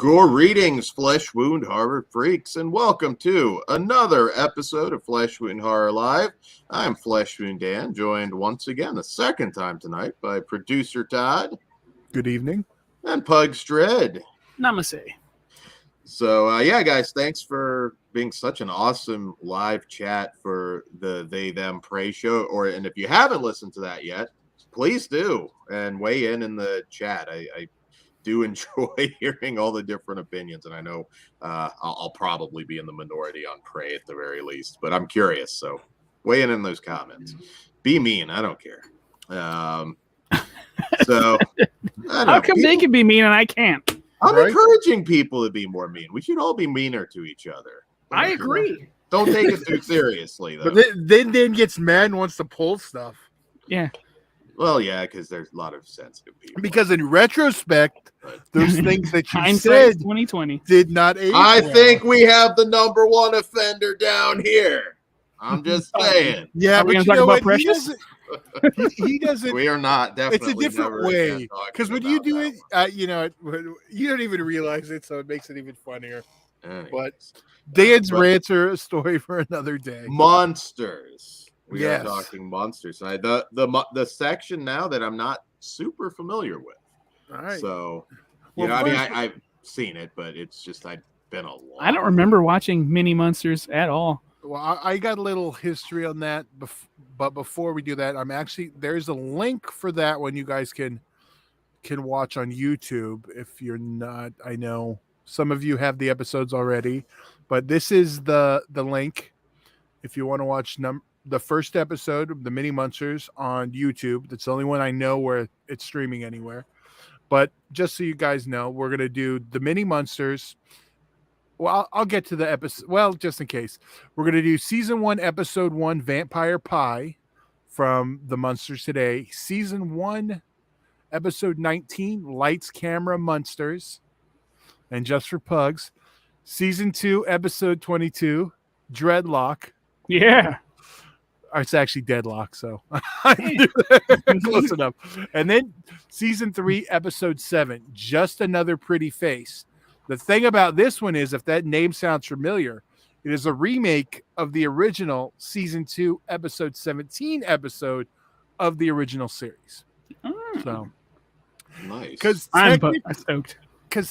Greetings, Flesh Wound Horror freaks, and welcome to another episode of Flesh Wound Horror Live. I'm Flesh Wound Dan, joined once again, the second time tonight, by producer Todd. Good evening. And Pug's Dread. Namaste. So, yeah, guys, thanks for being such an awesome live chat for the They Them Pray show. And if you haven't listened to that yet, please do and weigh in the chat. I do enjoy hearing all the different opinions, and I know I'll probably be in the minority on Prey at the very least, but I'm curious, so weigh in those comments. Be mean, I don't care. So how come they can be mean and I can't? I'm encouraging people to be more mean. We should all be meaner to each other. I agree. Don't take it too seriously, though. But then gets mad and wants to pull stuff. Yeah. Well, yeah, because there's a lot of sensitive people. Because in retrospect, those things that you Hindsight said 2020 did not age I well. think we have the number one offender down here. I'm just saying. Yeah, Are we but gonna you know talk about what? Precious? He doesn't. We are not, definitely. It's a different way. Because when you do it, that you don't even realize it, so it makes it even funnier. one. But Dan's rants are a story for another day. Monsters. We Yes. are talking monsters. The section now that I'm not super familiar with. All right. So, Well, I mean, first- I've seen it, but it's just I've been a lot. I don't remember watching Mini-Munsters at all. Well, I got a little history on that, but before we do that, there's a link for that one you guys can watch on YouTube. If you're not, I know some of you have the episodes already, but this is the link if you want to watch the first episode of the Mini-Munsters on YouTube. That's the only one I know where it's streaming anywhere. But just so you guys know, we're gonna do the Mini-Munsters. Well, I'll get to the episode. Well, just in case, we're going to do season 1, episode 1, Vampire Pie from the Munsters Today. Season 1, episode 19, Lights, Camera, Munsters. And just for pugs, season 2, episode 22, Dreadlock. Yeah. Or it's actually Deadlock, so close enough. And then season 3, episode 7, Just Another Pretty Face. The thing about this one is, if that name sounds familiar, it is a remake of the original season 2, episode 17 episode of the original series. So Nice. because I'm stoked.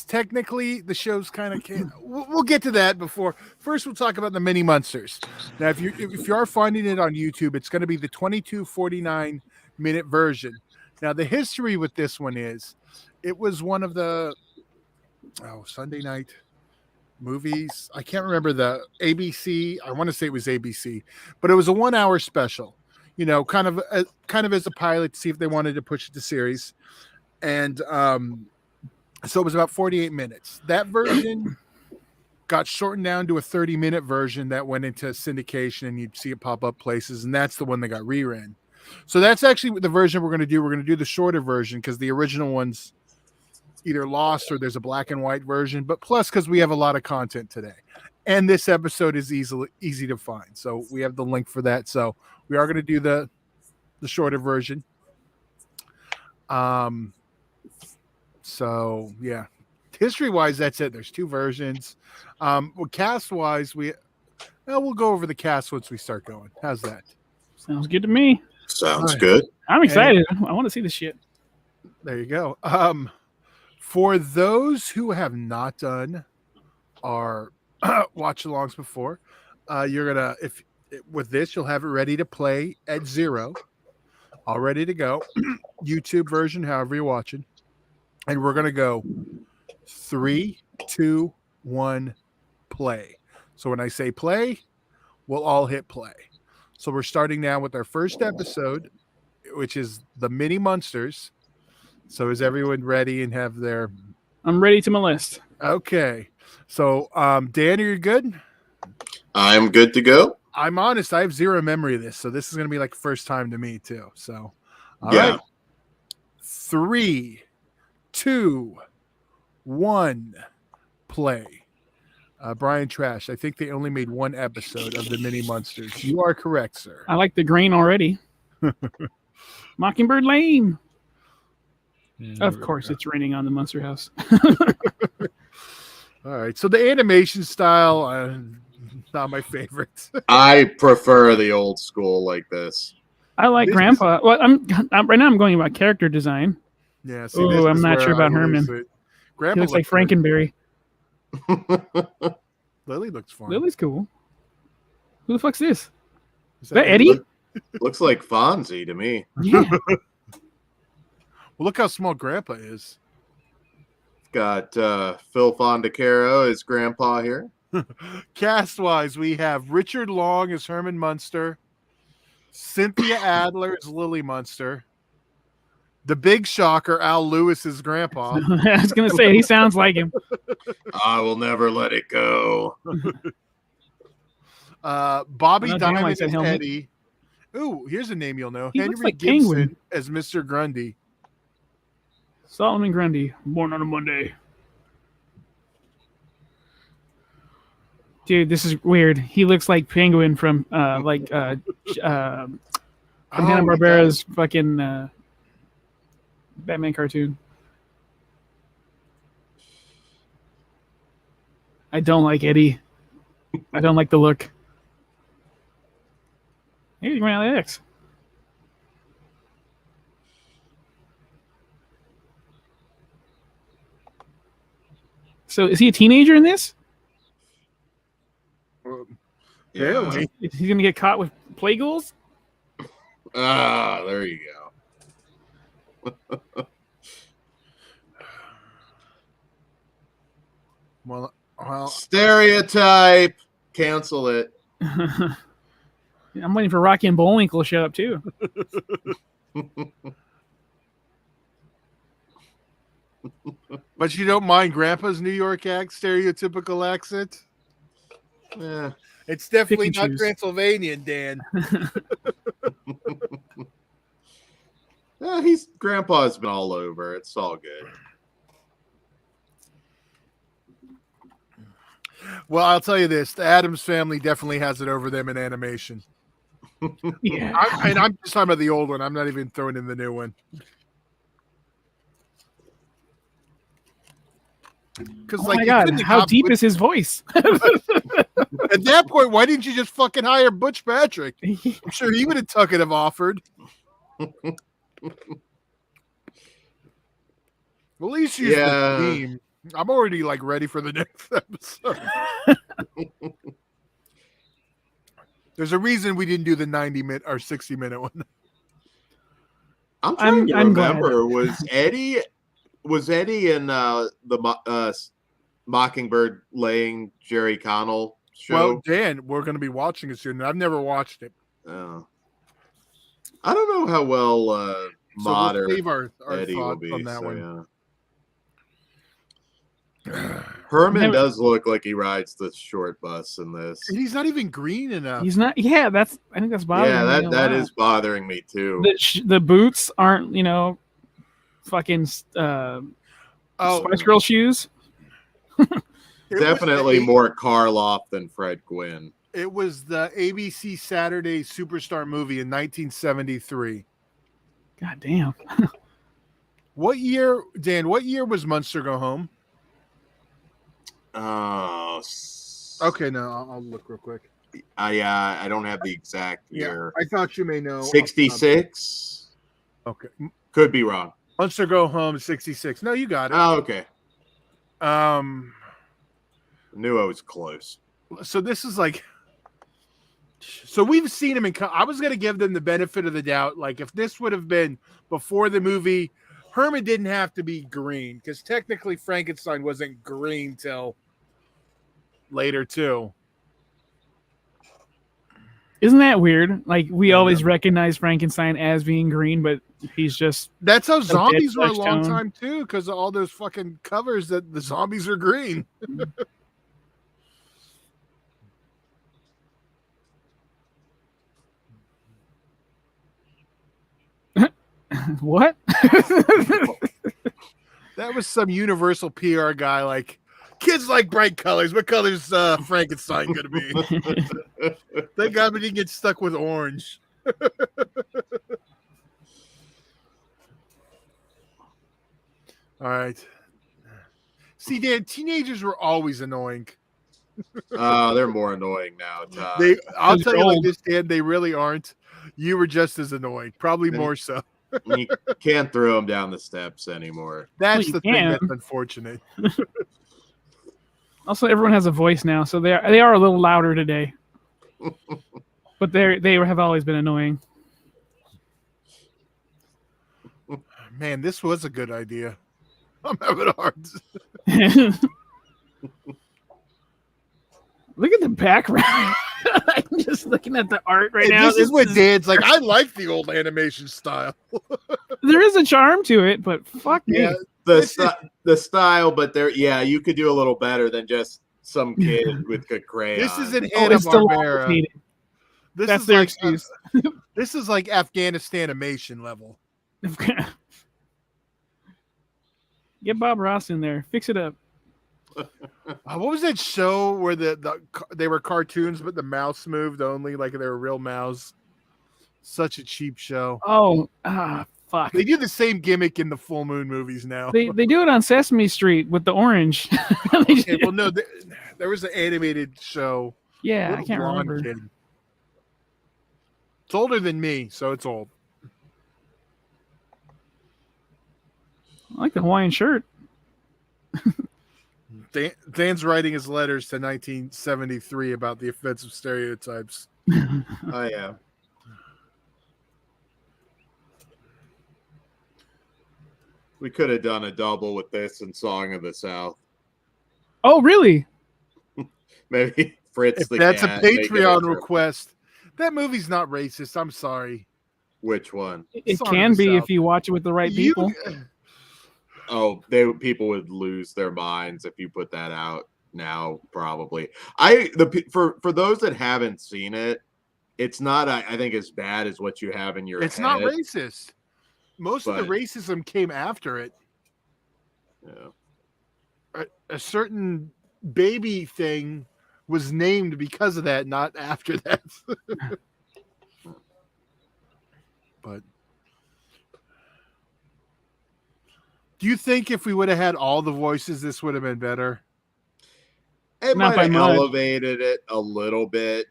technically the show's kind of we'll get to that before. First, we'll talk about the Mini-Munsters. Now, if you are finding it on YouTube, it's going to be the 22:49 minute version. Now, the history with this one is, it was one of the Sunday night movies. I can't remember the ABC. I want to say it was ABC, but it was a 1 hour special, kind of as a pilot to see if they wanted to push it to series. And so it was about 48 minutes. That version got shortened down to a 30-minute version that went into syndication, and you'd see it pop up places. And that's the one that got rerun. So that's actually the version we're going to do. We're going to do the shorter version because the original one's either lost or there's a black and white version, but plus because we have a lot of content today, and this episode is easy to find, so we have the link for that. So we are going to do the shorter version. So yeah, history wise, that's it. There's 2 versions. Well, cast wise, we'll go over the cast once we start going. How's that? Sounds good to me. Sounds good. I'm excited. I want to see this shit. There you go. For those who have not done our watch-alongs before, you're gonna, with this, you'll have it ready to play at 0, all ready to go. YouTube version, however you're watching, and we're gonna go 3, 2, 1, play. So when I say play, we'll all hit play. So we're starting now with our first episode, which is the Mini-Munsters. So is everyone ready and have their... I'm ready to molest. Okay. So, Dan, are you good? I'm good to go. I'm honest. I have 0 memory of this. So this is going to be like first time to me too. So, all Yeah. right. 3, 2, 1, play. Brian Trash, I think they only made 1 episode of the Mini-Munsters. You are correct, sir. I like the green already. Mockingbird Lane. Of course, it's raining on the Munster house. All right. So the animation style, not my favorite. I prefer the old school like this. I like This- Grandpa. Well, I'm right now. I'm going about character design. Yeah. See, Ooh, this I'm is not where sure about I lose Herman. it. He Grandpa looks like good. Frankenberry. Lily looks fine. Lily's cool. Who the fuck's this? Is that Eddie? Looks like Fonzie to me. Yeah. Well, look how small Grandpa is. Got Phil Fondacaro as Grandpa here. Cast-wise, we have Richard Long as Herman Munster, Cynthia Adler as Lily Munster, the big shocker, Al Lewis as Grandpa. I was gonna say he sounds like him. I will never let it go. Bobby Oh, damn, I Diamond said as helmet. Eddie. Ooh, here's a name you'll know. He Henry looks like Gibson Penguin. as Mr. Grundy. Solomon Grundy, born on a Monday. Dude, this is weird. He looks like Penguin from Hanna Barbera's fucking Batman cartoon. I don't like Eddie. I don't like the look. Here's Grant X. So is he a teenager in this? Yeah. Is he gonna get caught with play ghouls? Ah, there you go. Well, Stereotype. Cancel it. I'm waiting for Rocky and Bullwinkle to show up too. but you don't mind Grandpa's New York stereotypical accent? Yeah. It's definitely Pick and not choose. Transylvanian, Dan. Grandpa's been all over. It's all good. Well, I'll tell you this: the Addams Family definitely has it over them in animation. Yeah. I'm just talking about the old one. I'm not even throwing in the new one. Because, Oh my god, how deep is his voice? At that point, why didn't you just fucking hire Butch Patrick? I'm sure he would have have offered. Well, at least use the theme. I'm already ready for the next episode. There's a reason we didn't do the 90-minute or 60-minute one. I'm trying to remember. Glad. Was Eddie in the Mockingbird laying Jerry Connell show? Well, Dan, we're going to be watching it soon. I've never watched it. I don't know how well modern we'll save our Eddie will thoughts be on that one. Yeah. Herman does look like he rides the short bus in this. And he's not even green enough. He's not. Yeah, I think that's bothering me. Yeah, that is bothering me too. The boots aren't, fucking Spice Girl shoes. Definitely more Karloff than Fred Gwynn. It was the ABC Saturday Superstar movie in 1973. God damn. What year, Dan? What year was Munster Go Home? Oh, okay. No, I'll look real quick. Yeah, I don't have the exact year. I thought you may know. 66. Okay, Could be wrong. Munster Go Home 66. No, you got it. Oh, okay. Knew I was close. So this is so we've seen him in. I was gonna give them the benefit of the doubt. If this would have been before the movie, Herman didn't have to be green because technically Frankenstein wasn't green till later too. Isn't that weird? We always recognize Frankenstein as being green, but he's just. That's how zombies were a flesh long tone. time too, because of all those fucking covers that the zombies are green. What? That was some universal PR guy. Kids like bright colors. What color's Frankenstein gonna be? Thank God we didn't get stuck with orange. All right. See, Dan, teenagers were always annoying. They're more annoying now, Todd. I'll Because tell they're you like old. this, Dan, they really aren't. You were just as annoying, probably And- more so. You can't throw them down the steps anymore. That's you the thing can. that's unfortunate. Also, everyone has a voice now, so they are a little louder today. But they have always been annoying. Man, this was a good idea. I'm having a hard. Look at the background. I'm just looking at the art right now. This is what Dan's like. I like the old animation style. There is a charm to it, but fuck me. Yeah, The style, but you could do a little better than just some kid with a crayon. this is an Oh, it's still Hanna-Barbera. needed. This That's is their like excuse. this is like Afghanistan animation level. Get Bob Ross in there. Fix it up. What was that show where they were cartoons, but the mouse moved only like they were real mouse? Such a cheap show. Oh, fuck. They do the same gimmick in the Full Moon movies now. They do it on Sesame Street with the orange. Okay, well, no, there was an animated show. Yeah, I Little can't blonde remember. kid. It's older than me, so it's old. I like the Hawaiian shirt. Dan's writing his letters to 1973 about the offensive stereotypes. Oh yeah. We could have done a double with this and Song of the South. Oh, really? Maybe Fritz If the that's a Cat, make it Patreon trip. request, that movie's not racist. I'm sorry. Which one? It Song of can the be South. if you watch it with the right people. Oh, people would lose their minds if you put that out now. Probably. For those that haven't seen it, it's not. I think as bad as what you have in your. It's head. not racist. Most of the But- racism came after it. Yeah. A certain baby thing was named because of that, not after that. But do you think if we would have had all the voices, this would have been better? It Not might by have much. elevated it a little bit.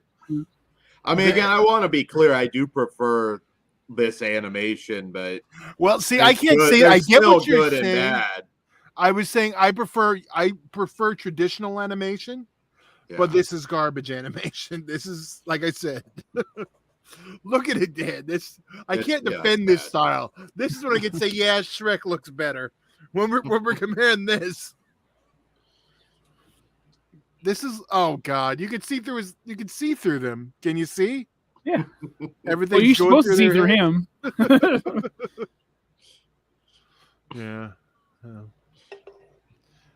I mean, again, I want to be clear. I do prefer this animation, but Well, see, I it's can't good- say they're I get what still you're good and saying. bad. I was saying I prefer traditional animation, Yeah. but this is garbage animation. This is, like I said, look at it, Dan. I It's- can't yeah, defend it's this bad. style. This is when I can say, yeah, Shrek looks better when we're comparing this. This is, oh god, you can see through them. Can you see? Yeah. Everything. Well, you're supposed to see through him. Yeah.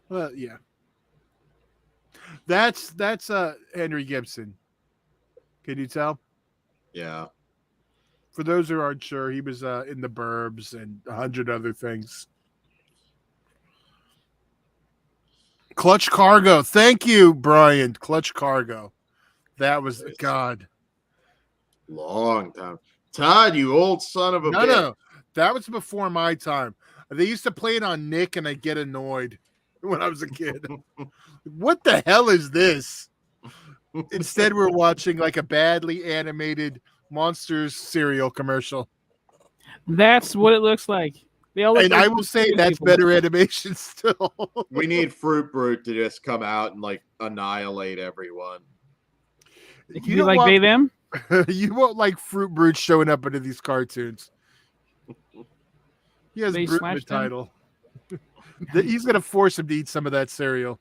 Well, yeah. That's Henry Gibson. Can you tell? Yeah. For those who aren't sure, he was in The Burbs and 100 other things. Clutch Cargo. Thank you, Brian. Clutch Cargo. That was God. Long time. Todd, you old son of a bitch. No. That was before my time. They used to play it on Nick, and I'd get annoyed when I was a kid. What the hell is this? Instead, we're watching like a badly animated Monsters cereal commercial. That's what it looks like. They all look And like I will say little that's people. better animation still. We need Fruit Brute to just come out and like annihilate everyone. It can be like they them. You won't like Fruit Brute showing up into these cartoons. He has They Brute in the slashed him? title. He's going to force him to eat some of that cereal.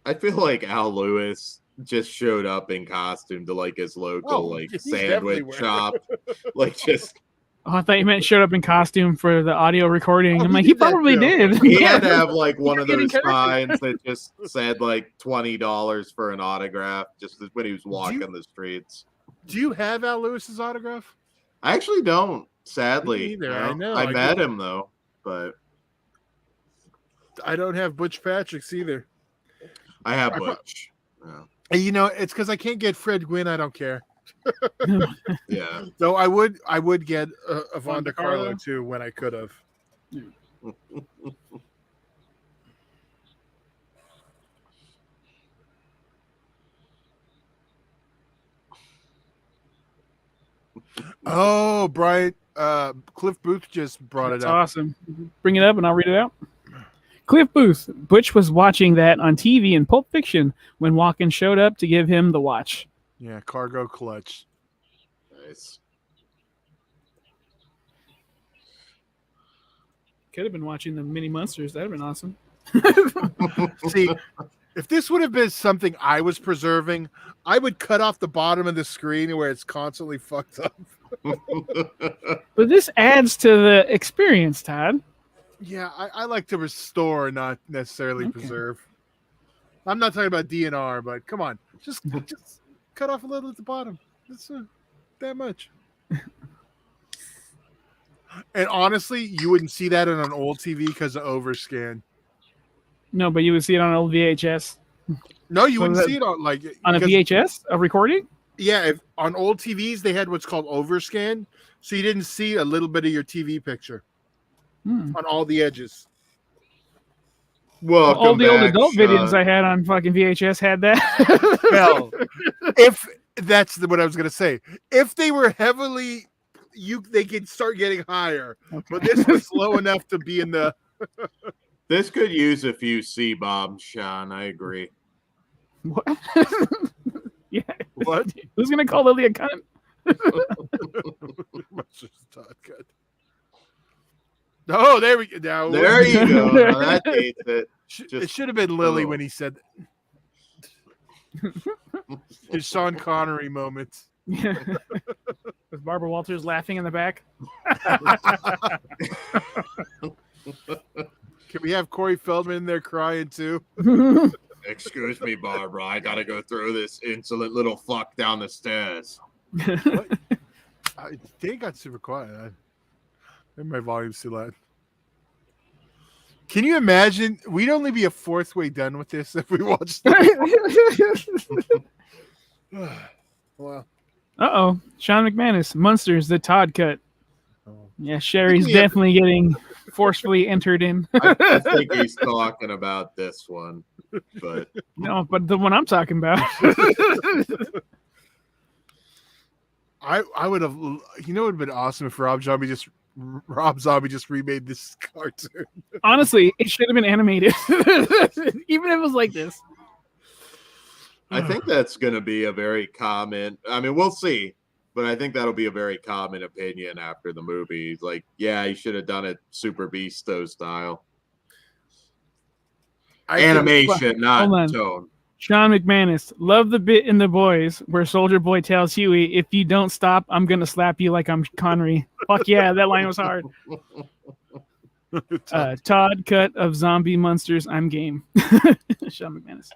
I feel like Al Lewis just showed up in costume to like his local Oh, like he's sandwich everywhere. shop. Like just Oh, I thought you meant showed up in costume for the audio recording. Oh, I'm he like, he did that probably too. did. he had to have like one You're of getting those character. signs that just said like $20 for an autograph just when he was walking the streets. Do you have Al Lewis's autograph? I actually don't, sadly. Me neither. you I know. I I met do. him though, but I don't have Butch Patrick's either. I have Butch. Yeah. And you know, it's because I can't get Fred Gwynn. I don't care. Yeah. Though I would get a Vonda Carlo Carlo? too when I could have. Oh, Brian, Cliff Booth just brought That's it up. awesome. Bring it up and I'll read it out. Cliff Booth. Butch was watching that on TV in Pulp Fiction when Walken showed up to give him the watch. Yeah, cargo clutch. Nice. Could have been watching the Mini-Munsters. That would have been awesome. See, if this would have been something I was preserving, I would cut off the bottom of the screen where it's constantly fucked up. But this adds to the experience, Todd. Yeah, I like to restore, not necessarily Okay. preserve. I'm not talking about DNR, but come on, just cut off a little at the bottom. That's that much. And honestly, you wouldn't see that on an old TV because of overscan. No, but you would see it on an old VHS. No, you So wouldn't that- see it on On a because- VHS? A recording? Yeah, if on old TVs they had what's called overscan, so you didn't see a little bit of your TV picture on all the edges. Welcome All the old back, adult Sean. videos I had on fucking VHS had that. Well, if that's what I was gonna say, if they were heavily, they could start getting higher, but this was low enough to be in the. This could use a few C-bombs, Sean. I agree. What? Yeah. What? Who's gonna call Lily a cunt? Oh, there we go. Now, There you go. Now that dates it. it should have been Lily oh. when he said his Sean Connery moment. Yeah. With Barbara Walters laughing in the back. Can we have Corey Feldman in there crying too? Excuse me, Barbara. I gotta go throw this insolent little fuck down the stairs. They got super quiet. Maybe my volume's too loud. Can you imagine? We'd only be a fourth way done with this if we watched it. Well, Uh-oh. Sean McManus, Munsters, the Todd cut. Oh. Yeah, Sherry's Yeah. definitely getting forcefully entered in. I think he's talking about this one, but No, but the one I'm talking about. I would have. You know, it would have been awesome if Rob Zombie just remade this cartoon. Honestly, it should have been animated. Even if it was like this. I think that's going to be a very common. I mean, we'll see, but I think that'll be a very common opinion after the movie. Like, yeah, he should have done it Super Beasto style. Animation, not Hold on. tone. Sean McManus, love the bit in The Boys where Soldier Boy tells Huey, if you don't stop, I'm going to slap you like I'm Connery. Fuck yeah, that line was hard. Todd cut of Zombie Munsters, I'm game. Sean McManus.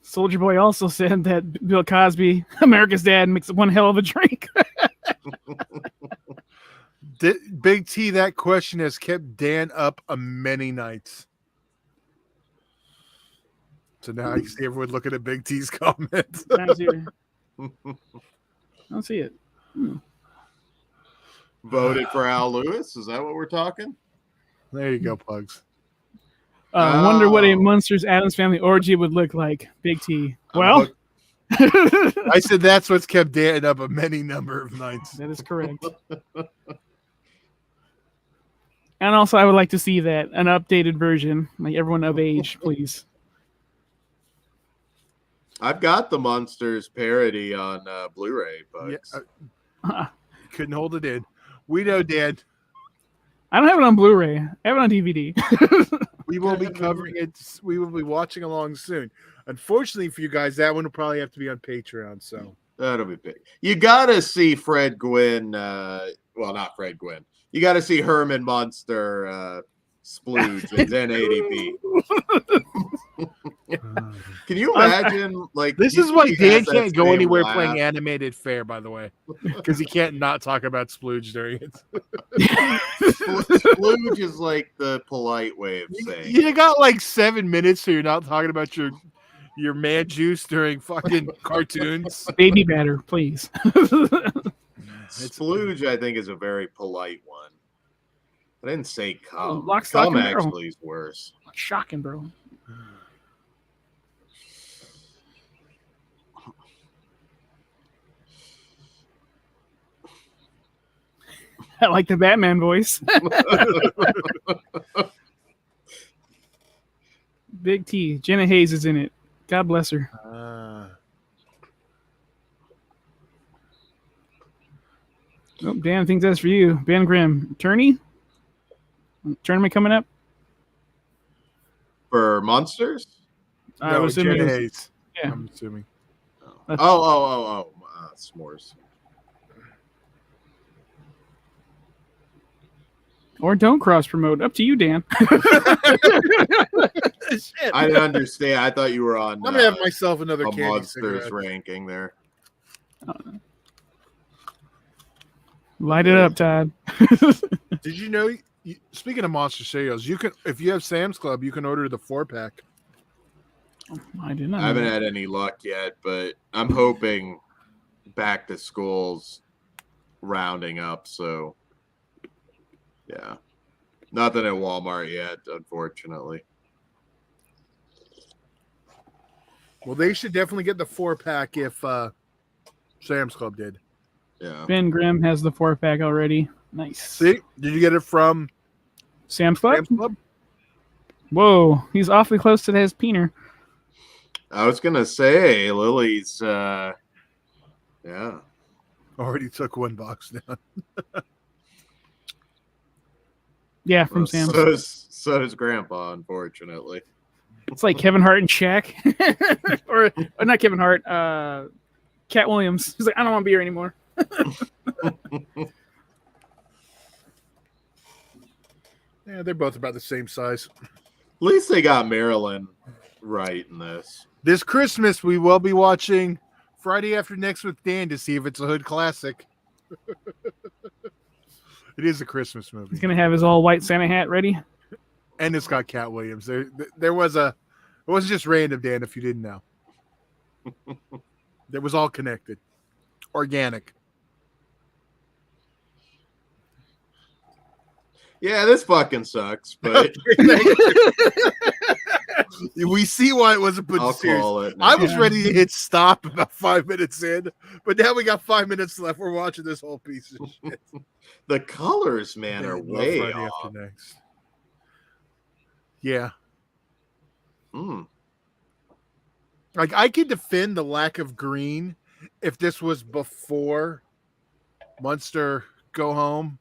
Soldier Boy also said that Bill Cosby, America's Dad, makes one hell of a drink. Big T, that question has kept Dan up a many nights. So now I see everyone looking at Big T's comments. I don't see it. Voted for Al Lewis. Is that what we're talking? There you go, Pugs. Wonder what a Oh. Munsters Addams Family orgy would look like. Big T. Well, I said that's what's kept Dan up a many number of nights. that is correct. And also, I would like to see that an updated version, like everyone of age, please. I've got the Munsters parody on Blu-ray, but Yeah, couldn't hold it in. We know, Dan. I don't have it on Blu-ray. I have it on DVD. We will be covering it. We will be watching along soon. Unfortunately for you guys, that one will probably have to be on Patreon. So that'll be big. You gotta see Fred Gwynn. Well, not Fred Gwynn. You gotta see Herman Munster splooge in 1080p. Can you imagine? Like, this you is why think he Dan has that can't go same anywhere laugh? playing animated fair, by the way, because he can't not talk about splooge during it. Splooge is like the polite way of saying. You got like 7 minutes, so you're not talking about your man juice during fucking cartoons. Baby batter, please. Splooge, I think, is a very polite one. I didn't say cum. Lock, stock, Cum and barrel. actually is worse. Shocking, bro. I like the Batman voice. Big T. Jenna Hayes is in it. God bless her. Oh, Dan, I think that's for you. Ben Grimm. Tourney? Tournament coming up? For Monsters? I was assuming Jenna it was- Hayes. yeah. I'm assuming. S'mores. Or don't cross promote. Up to you, Dan. Shit. I didn't understand. I thought you were on I'm gonna have myself another a candy Monsters cigarette. ranking there. Light it up, Todd. Did you know? Speaking of monster cereals, you can, if you have Sam's Club, you can order the 4-pack. I did not. I haven't had any luck yet, but I'm hoping back to school's rounding up. So, yeah, nothing at Walmart yet, unfortunately. Well, they should definitely get the 4-pack if Sam's Club did. Yeah. Ben Grimm has the 4-pack already. Nice. See, did you get it from Sam's Club? Sam's Club? Whoa, he's awfully close to his peener. I was gonna say Lily's. Yeah. Already took one box down. Yeah, from Sam's. So does Grandpa, unfortunately. It's like Kevin Hart and Shaq. or not Kevin Hart, Cat Williams. He's like, I don't want beer anymore. Yeah, they're both about the same size. At least they got Marilyn right in this. This Christmas, we will be watching Friday After Next with Dan to see if it's a hood classic. It is a Christmas movie. He's going to have his all white Santa hat ready. And it's got Cat Williams. There was it wasn't just random, Dan, if you didn't know. It was all connected. Organic. Yeah, this fucking sucks, but We see why it wasn't put I'll in series. call it. I was Yeah. ready to hit stop about 5 minutes in, but now we got 5 minutes left. We're watching this whole piece of shit. The colors, man, are Love way Friday off. After Next. Yeah. Like, I could defend the lack of green if this was before Munster Go Home.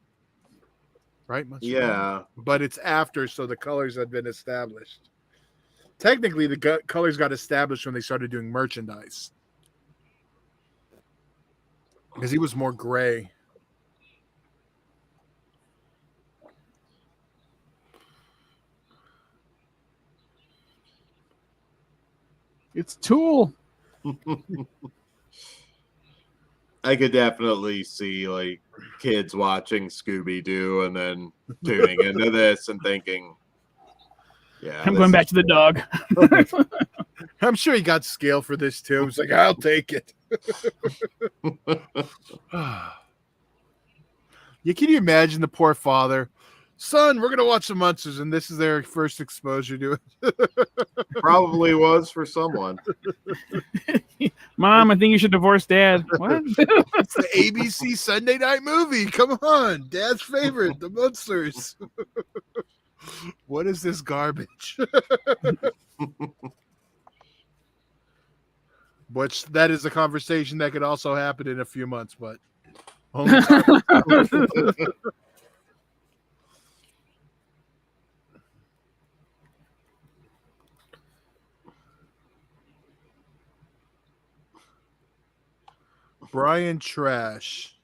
Right? Munster Go Home? Yeah. But it's after, so the colors had been established. Technically, the colors got established when they started doing merchandise. Because he was more gray. It's Tool. I could definitely see like kids watching Scooby-Doo and then tuning into this and thinking, yeah, I'm this going is back to the dog. I'm sure he got scale for this, too. He's like, I'll take it. Can you imagine the poor father? Son, we're going to watch the Munsters, and this is their first exposure to it. probably was for someone. Mom, I think you should divorce Dad. What? It's the ABC Sunday night movie. Come on. Dad's favorite, the Munsters. What is this garbage? Which that is a conversation that could also happen in a few months, but only Brian Trash.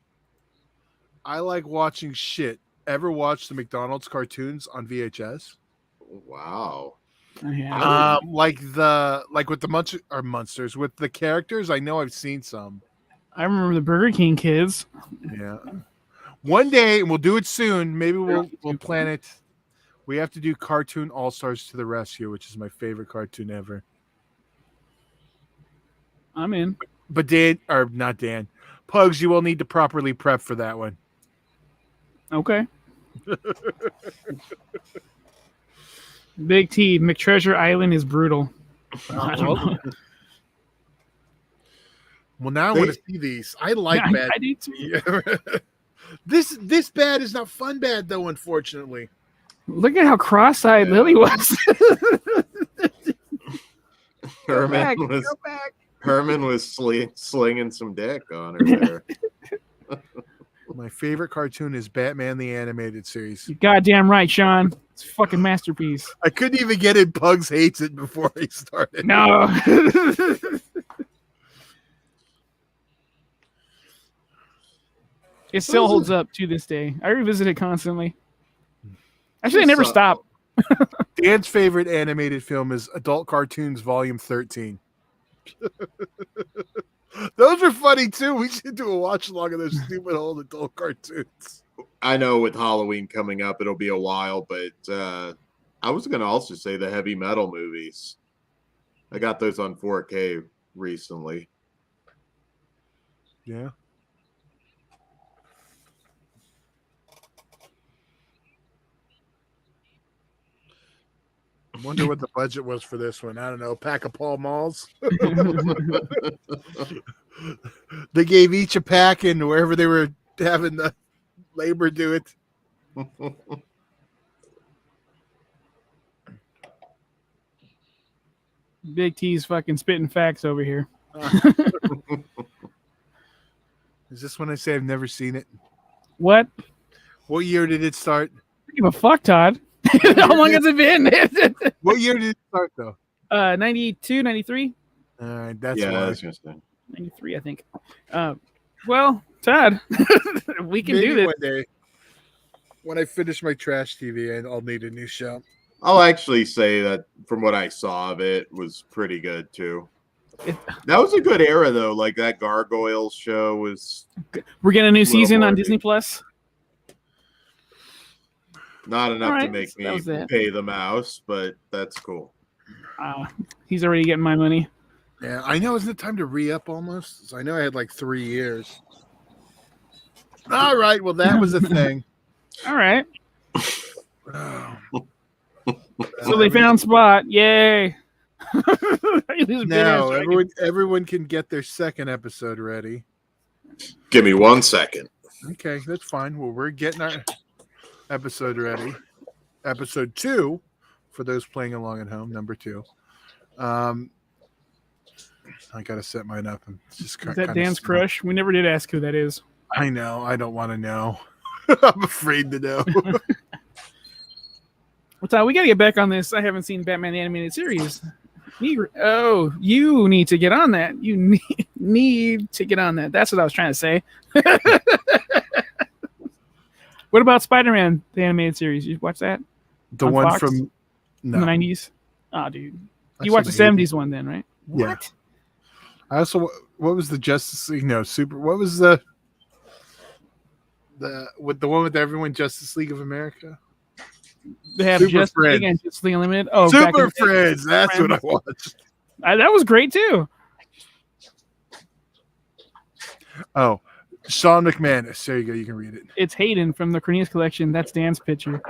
I like watching shit. Ever watch the McDonald's cartoons on VHS? Wow. Yeah. Like with the Munsters with the characters. I know I've seen some. I remember the Burger King kids. Yeah. One day, and we'll do it soon. Maybe we'll plan it. We have to do Cartoon All Stars to the Rescue, which is my favorite cartoon ever. I'm in. But Dan, or not Dan, Pugs, you will need to properly prep for that one. Okay. Big T, McTreasure Island is brutal. I don't know. Well, now I want to see these. I like Yeah, bad. I do too. This bad is not fun bad though, unfortunately. Look at how cross-eyed Lily was. Herman was slinging some dick on her there. My favorite cartoon is Batman the Animated Series. You're goddamn right, Sean. It's a fucking masterpiece. I couldn't even get it. Pugs hates it before I started. No. It still holds up to this day. I revisit it constantly. Actually, I never stop. Dan's favorite animated film is Adult Cartoons Volume 13. Those are funny too. We should do a watch along of those stupid old adult cartoons. I know with Halloween coming up, it'll be a while, but I was going to also say the heavy metal movies. I got those on 4K recently. Yeah. I wonder what the budget was for this one. I don't know. Pack of Pall Malls. They gave each a pack in wherever they were having the labor do it. Big T's fucking spitting facts over here. Is this when I say I've never seen it? What? What year did it start? Give a fuck, Todd. How long has it been? What year did it start, though? 92, 93? All right, that's yeah, why. I was gonna say. 93, I think. Well, Todd, we can do this. One day, when I finish my trash TV, I'll need a new show. I'll actually say that from what I saw of it was pretty good too. That was a good era though. Like that Gargoyles show was. We're getting a new season on Disney Plus. Not enough right, to make so me pay the mouse, but that's cool. He's already getting my money. Yeah, I know. Isn't it time to re-up almost? So I know I had like 3 years. All right. Well, that was a thing. All right. So they found Spot. Yay. Now, everyone can get their second episode ready. Give me 1 second. Okay, that's fine. Well, we're getting our episode ready. Episode 2, for those playing along at home, number 2. I gotta set mine up. And just is that Dan's crush? We never did ask who that is. I know. I don't want to know. I'm afraid to know. Well, we gotta get back on this. I haven't seen Batman the Animated Series. Oh, you need to get on that. You need to get on that. That's what I was trying to say. What about Spider-Man, the animated series? You watch that? The on one Fox? From the 90s? Oh, dude. You watched the 70s one then, right? Yeah. What? I also, what was the Justice League? No, what was the one with everyone, Justice League of America? They have Justice League and Justice League Unlimited. Oh, Super Friends. That's what I watched. That was great too. Oh, Sean McManus. There you go. You can read it. It's Hayden from the Cornelius Collection. That's Dan's picture.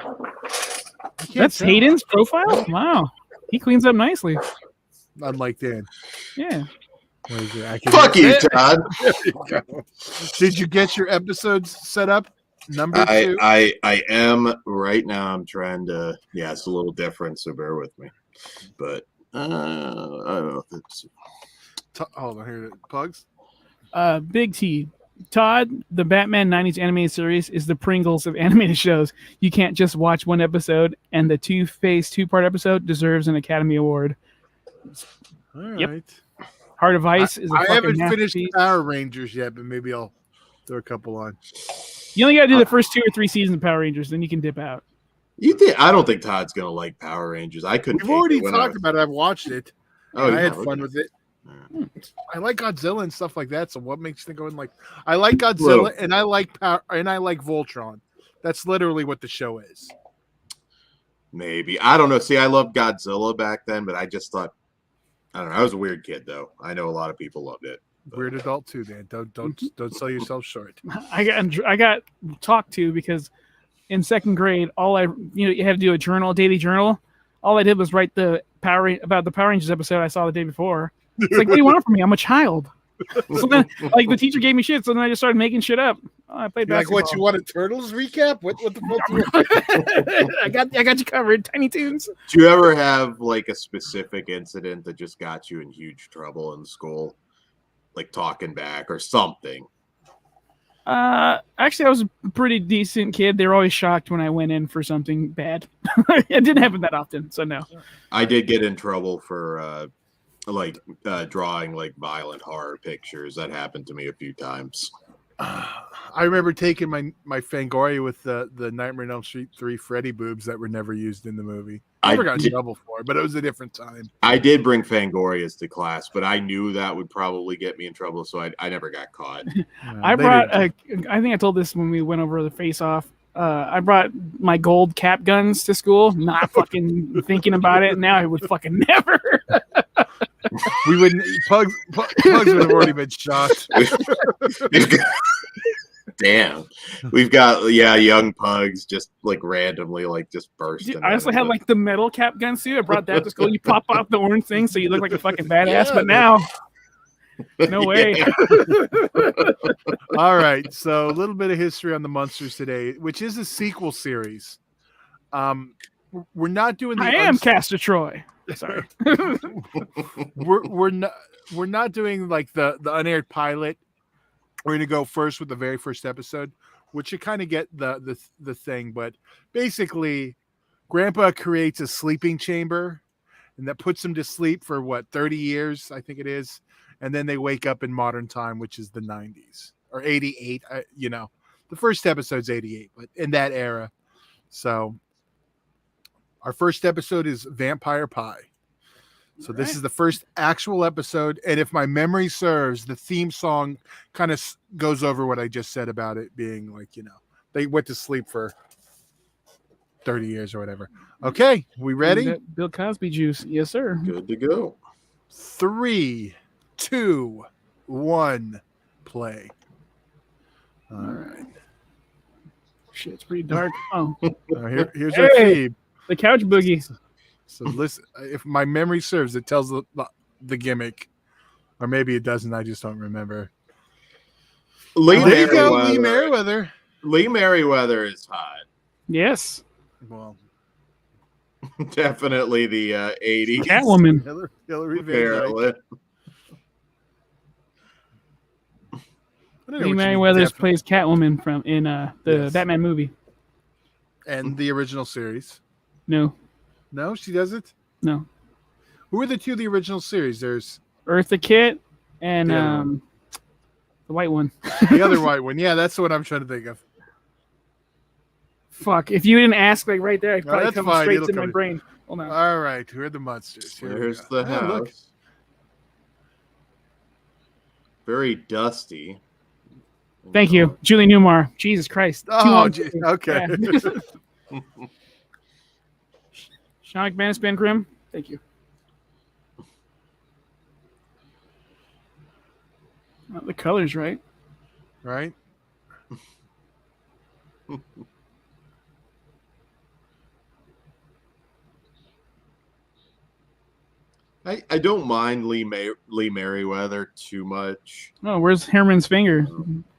That's Hayden's profile? Wow. He cleans up nicely. Unlike Dan. Yeah. Fuck you, Todd. There you go. Did you get your episodes set up? Number 2? I am right now. I'm trying to. Yeah, it's a little different, so bear with me. But I don't know if it's. Hold on here, Pugs. Big T. Todd, the Batman 90s animated series is the Pringles of animated shows. You can't just watch one episode, and the Two-Face 2-part episode deserves an Academy Award. All right. Heart of Ice is a I haven't masterpiece. Finished Power Rangers yet, but maybe I'll throw a couple on. You only got to do the first 2 or 3 seasons of Power Rangers, then you can dip out. You think? I don't think Todd's gonna like Power Rangers. I couldn't. We've already talked about it. I've watched it. Oh, I had fun with it. I like Godzilla and stuff like that. So what makes you think I like Godzilla and I like Power and I like Voltron. That's literally what the show is. Maybe. I don't know. See, I loved Godzilla back then, but I just thought I don't know. I was a weird kid, though. I know a lot of people loved it. Weird adult too, Dan. Don't sell yourself short. I got talked to because in second grade, you had to do a daily journal. All I did was write about the Power Rangers episode I saw the day before. It's like, what do you want from me? I'm a child. So then, like, the teacher gave me shit, so then I just started making shit up. I played basketball. Like, what, you want a Turtles recap? What the fuck do you want? I got you covered. Tiny Toons. Do you ever have like a specific incident that just got you in huge trouble in school, like talking back or something? Actually, I was a pretty decent kid. They were always shocked when I went in for something bad. It didn't happen that often, so no. I did get in trouble for drawing like violent horror pictures. That happened to me a few times. I remember taking my Fangoria with the Nightmare on Elm Street 3 Freddy boobs that were never used in the movie. I never got in trouble for it, but it was a different time. I did bring Fangorias to class, but I knew that would probably get me in trouble, so I never got caught. I think I told this when we went over the face-off. I brought my gold cap guns to school, not fucking thinking about it. Now I would fucking never. We wouldn't. Pugs would have already been shot. Damn, we've got young pugs just like randomly just bursting. I also had like the metal cap gun suit. I brought that to school. You pop off the orange thing, so you look like a fucking badass. Yeah, but now, no way. All right, so a little bit of history on the Munsters today, which is a sequel series. We're not doing. I am Castor Troy. Sorry, we're not doing like the unaired pilot. We're gonna go first with the very first episode, which you kind of get the thing, but basically, Grandpa creates a sleeping chamber, and that puts him to sleep for 30 years, I think it is, and then they wake up in modern time, which is the 90s or 88. The first episode's 88, but in that era. So, our first episode is Vampire Pie. So this is the first actual episode, and if my memory serves, the theme song kind of goes over what I just said about it being like, they went to sleep for 30 years or whatever. Okay, we ready? Bill Cosby juice. Yes, sir. Good to go. 3, 2, 1, play. All right. Shit, it's pretty dark. Oh. Here's our theme. The couch boogie. So listen, if my memory serves, it tells the gimmick, or maybe it doesn't. I just don't remember. There you go, Lee Merriweather. Lee Merriweather is hot. Yes. Well, definitely the 80s. Catwoman. Hillary Van Lee Merriweather plays Catwoman in the Batman movie. And the original series. No, she doesn't? No. Who are the two of the original series? There's Eartha Kitt and the white one. The other white one. Yeah, that's what I'm trying to think of. Fuck. If you didn't ask right there, I'd probably come straight to my brain. Hold on. All right. Who are the Munsters? Here's the house. Look. Very dusty. Thank you. Julie Newmar. Jesus Christ. Oh, okay. Yeah. Sean McManus, Ben Grimm. Thank you. Not the colors, right? Right. I don't mind Lee Merriweather too much. Oh, where's Herman's finger?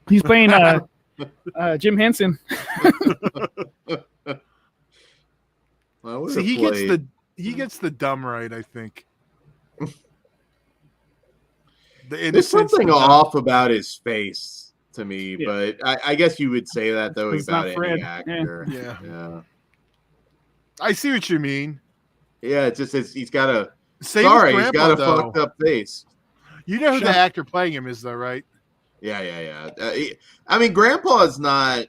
He's playing Jim Henson. So he gets the dumb right, I think. There's something off about his face to me, but I guess you would say that though about any actor. Yeah. I see what you mean. Yeah, it's just he's got a fucked up face. You know who the actor playing him is, though, right? Yeah. I mean, Grandpa's not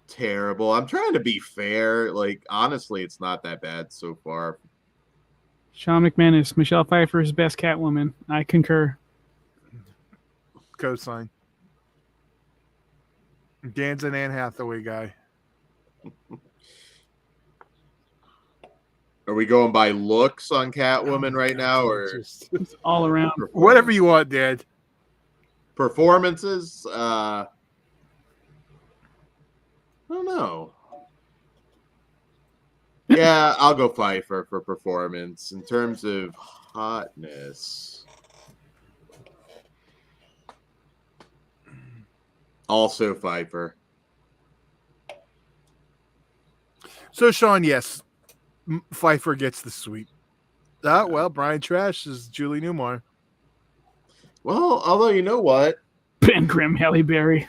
terrible. I'm trying to be fair. Like, honestly, it's not that bad so far. Sean McManus, Michelle Pfeiffer's best Catwoman. I concur. Cosign. Dan's an Anne Hathaway guy. Are we going by looks on Catwoman right now, or Just It's all around. whatever you want, Dad. performances? I don't know. Yeah, I'll go Pfeiffer for performance. In terms of hotness, also Pfeiffer. So, Sean, yes, Pfeiffer gets the sweep. Well, Brian Trash is Julie Newmar. Well, although you know what? Ben Grimm, Halle Berry.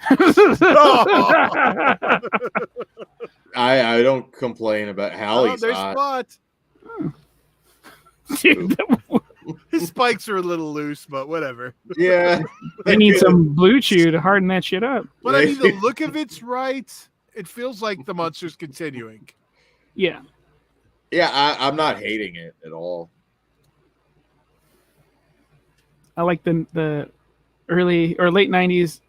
I don't complain about Halle's There's hot. Spot. Dude, His spikes are a little loose, but whatever. Yeah. we need some Blue Chew to harden that shit up. But I mean, the look of it's right. It feels like the monster's continuing. Yeah. Yeah, I'm not hating it at all. I like the early or late 90s,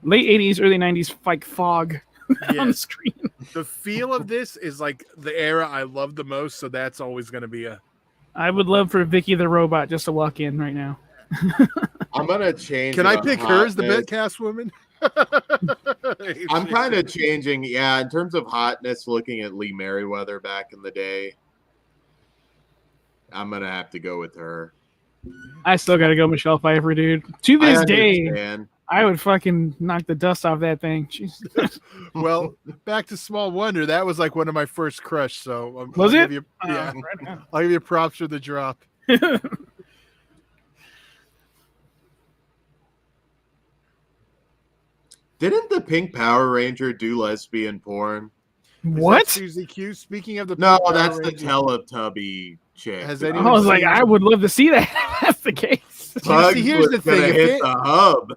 late 80s, early 90s like fog on the Yes. screen. The feel of this is like the era I love the most, so that's always going to be a. I would love for Vicky the robot just to walk in right now. I'm gonna change. Can it I on pick her as the hotness. Betcast woman? I'm kind of changing. Yeah, in terms of hotness, looking at Lee Merriweather back in the day, I'm gonna have to go with her. I still got to go Michelle Pfeiffer, dude. To I this day, understand. I would fucking knock the dust off that thing. Jeez. Well, back to Small Wonder. That was like one of my first crush. So Was I'll it? Give you, yeah, Right now. I'll give you props for the drop. Didn't the Pink Power Ranger do lesbian porn? What? Susie Q. Speaking of the No, Pink Power that's the Ranger, Teletubby chick. Has I anyone was like, seen- I would love to see that. If that's the case. Bugs See, here's the was gonna thing, if hit it- the hub.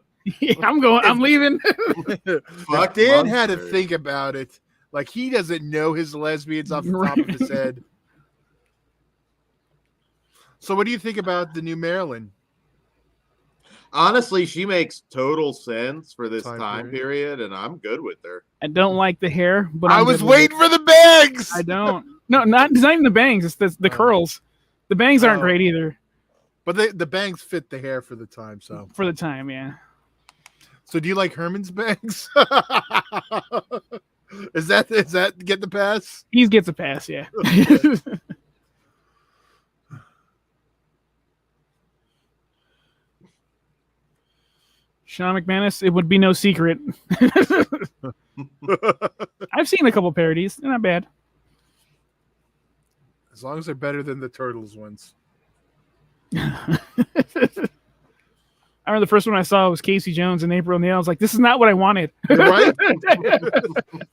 I'm going. I'm leaving. Fuck Dan had to Munsters. think about it. Like he doesn't know his lesbians off the top of his head. So, what do you think about the new Marilyn? Honestly, she makes total sense for this Time time period, and I'm good with her. I don't like the hair, but I I'm was good with it. waiting for the bags. I don't. No, not even the bangs. It's the curls. The bangs aren't Oh. great either But the bangs fit the hair for the time. So, for the time. Yeah. do you like Herman's bangs? Is that get the pass? He gets a pass. Yeah. Sean McManus, it would be no secret. I've seen a couple parodies. They're not bad. As long as they're better than the Turtles ones. I remember the first one I saw was Casey Jones and April O'Neil. I was like, this is not what I wanted. You're right.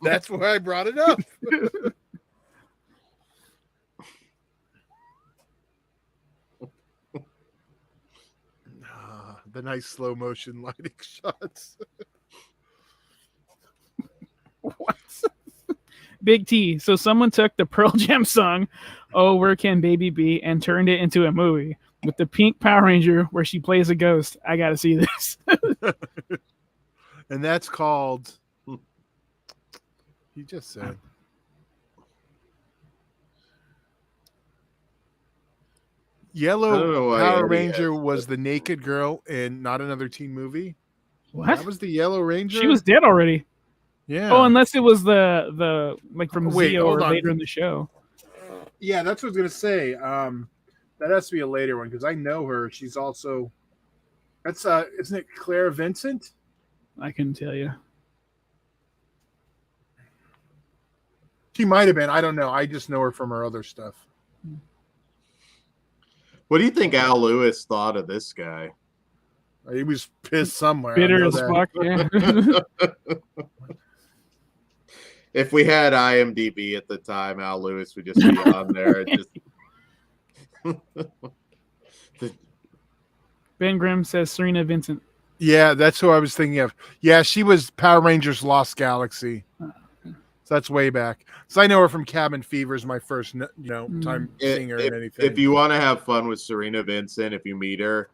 That's why I brought it up. The nice slow motion lighting shots. What? Big T. So someone took the Pearl Jam song, "Oh, Where Can Baby Be," and turned it into a movie with the Pink Power Ranger where she plays a ghost. I got to see this. And that's called. You just said. I don't know Yellow why Power Eddie Ranger has was the naked girl in Not Another Teen Movie. What? That was the Yellow Ranger. She was dead already. Yeah. Oh, unless it was the like from Wait, Zeo hold or on. later in the show. Yeah, that's what I was gonna say. That has to be a later one because I know her. She's also. That's isn't it Claire Vincent? I couldn't tell you. She might have been. I don't know. I just know her from her other stuff. What do you think Al Lewis thought of this guy? He was pissed somewhere. I Bitter know as that. fuck. Yeah. If we had IMDb at the time, Al Lewis would just be on there. Ben Grimm says Serena Vincent. Yeah, that's who I was thinking of. Yeah, she was Power Rangers Lost Galaxy. So that's way back. So I know her from Cabin Fever is my first, time seeing her in anything. If you want to have fun with Serena Vincent, if you meet her,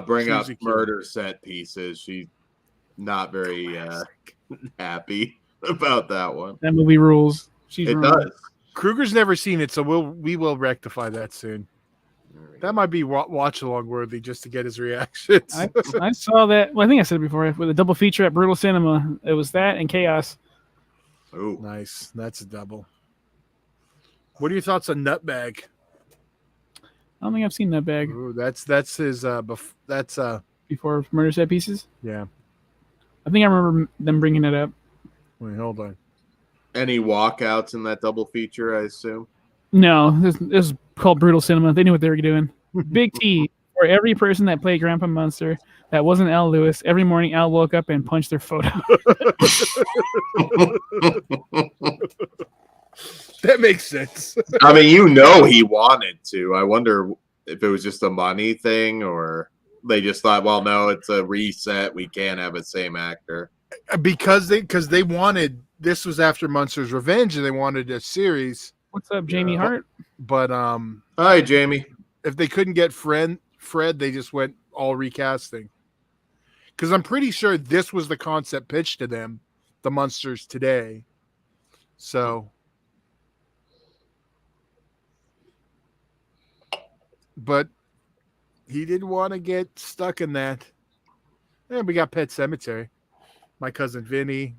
bring up Susie Q. murder set pieces. She's not very happy about that one. That movie rules. She's It ruined. does. Kruger's never seen it, so we will rectify that soon. That might be watch along worthy just to get his reactions. I saw that. Well, I think I said it before with a double feature at Brutal Cinema. It was that and Chaos. Oh, nice. That's a double. What are your thoughts on Nutbag? I don't think I've seen Nutbag. Ooh, that's his. Before Murder Set Pieces. Yeah. I think I remember them bringing it up. Wait, hold on. any walkouts in that double feature? I assume. No, this is called Brutal Cinema. They knew what they were doing. Big T for every person that played Grandpa Munster that wasn't Al Lewis. Every morning, Al woke up and punched their photo. That makes sense. I mean, you know, he wanted to. I wonder if it was just a money thing or they just thought, well, no, it's a reset. We can't have the same actor. Because they wanted, this was after Munster's Revenge and they wanted a series. What's up, Jamie Hart? But Hi, Jamie. if they couldn't get Fred, they just went all recasting. Because I'm pretty sure this was the concept pitched to them, the Munsters Today. So, but he didn't want to get stuck in that. And we got Pet Sematary. My cousin Vinny.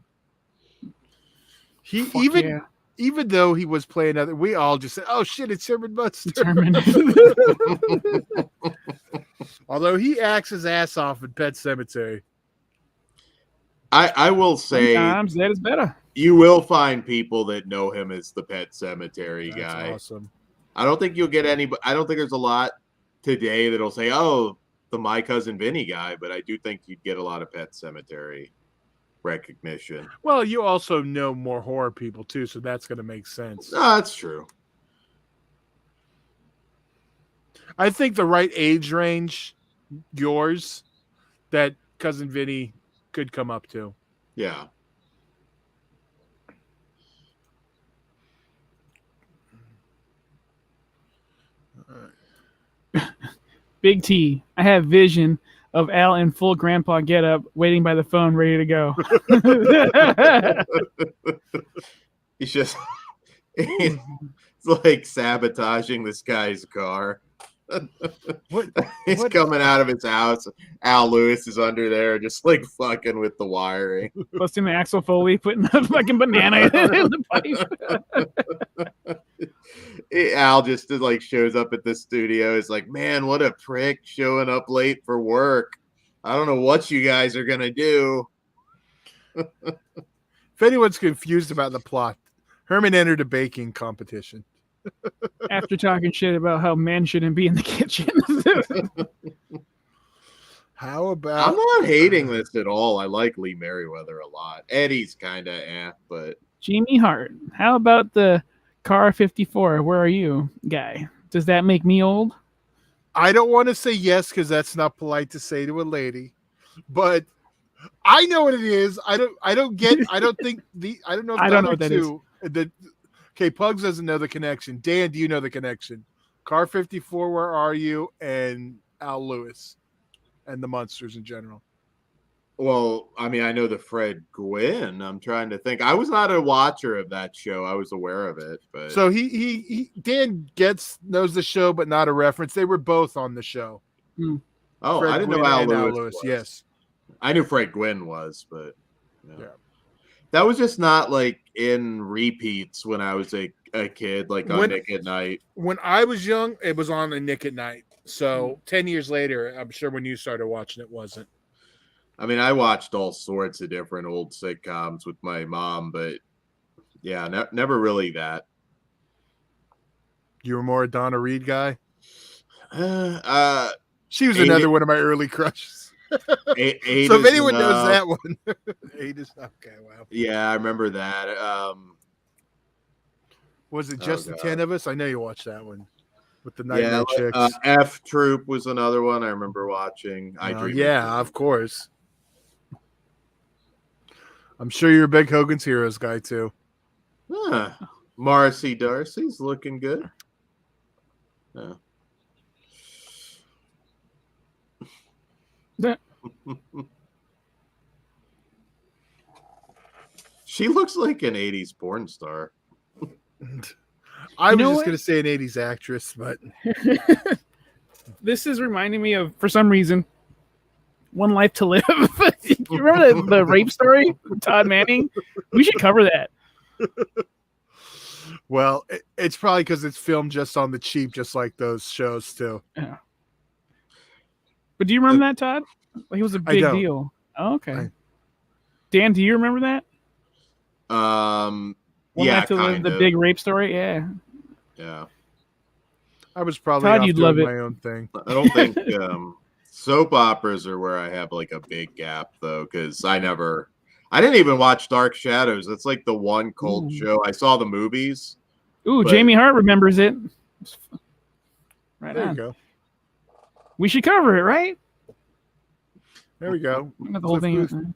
Even though he was playing other, we all just said, "Oh shit, it's Herman Munster." Although he acts his ass off in Pet Sematary. I will say, sometimes that is better. You will find people that know him as the Pet Sematary guy. Awesome. I don't think you'll get any. I don't think there's a lot today that'll say, "Oh, the My Cousin Vinny guy," but I do think you'd get a lot of Pet Sematary recognition. Well, you also know more horror people too, so that's going to make sense. No, that's true. I think the right age range, yours, that Cousin Vinny could come up to. Yeah. Big T. I have vision of Al in full grandpa getup, waiting by the phone, ready to go. He's just he's like sabotaging this guy's car. He's coming out of his house. Al Lewis is under there, just like fucking with the wiring. Busting the Axel Foley, putting the fucking banana in the pipe. Al just like shows up at the studio. He's like, man, what a prick showing up late for work. I don't know what you guys are gonna do. If anyone's confused about the plot, Herman entered a baking competition. After talking shit about how men shouldn't be in the kitchen. How about... I'm not hating this at all. I like Lee Merriweather a lot. Eddie's kind of but... Jamie Hart. How about the Car 54, where are you guy? Does that make me old? I don't want to say yes because that's not polite to say to a lady, but I know what it is. I don't know if I don't know what that is. Okay, Pugs doesn't know the connection. Dan, do you know the connection? Car 54, where are you? And Al Lewis and the Munsters in general. Well, I mean, I know the Fred Gwynn. I'm trying to think. I was not a watcher of that show. I was aware of it, but so Dan knows the show, but not a reference. They were both on the show. Oh, Fred I didn't Gwynn know Al and Lewis. Was. Yes, I knew Fred Gwynn was, but yeah. That was just not like in repeats when I was a kid, like on Nick at Night. When I was young, it was on a Nick at Night. So 10 years later, I'm sure when you started watching it, wasn't. I mean, I watched all sorts of different old sitcoms with my mom, but yeah, never really that. You were more a Donna Reed guy? She was 80, another one of my early crushes. So if anyone knows that one, 80s. Okay, wow. Yeah, I remember that. Was it Just the 10 of Us? I know you watched that one with the Nightmare Chicks. F Troop was another one I remember watching. Of course. I'm sure you're a big Hogan's Heroes guy too. Marcy Darcy's looking good. Yeah. She looks like an 80s porn star. I was know just what? going to say an 80s actress, but This is reminding me of, for some reason, One Life to Live. You remember the rape story with Todd Manning? We should cover that. well, it's probably because it's filmed just on the cheap, just like those shows too. Yeah. But do you remember that, Todd? Like, it was a big don't. deal. Oh, okay. Dan, do you remember that? One Yeah, Life to Live, kind the of. big rape story? Yeah. Yeah. I was probably Todd, off you'd doing love it. my own thing. I don't think soap operas are where I have like a big gap though, because I didn't even watch Dark Shadows. That's like the one cult show. I saw the movies. Ooh, But- Jamie Hart remembers it. Right There on. you go. We should cover it, right? There we go. Not the whole Cliff thing.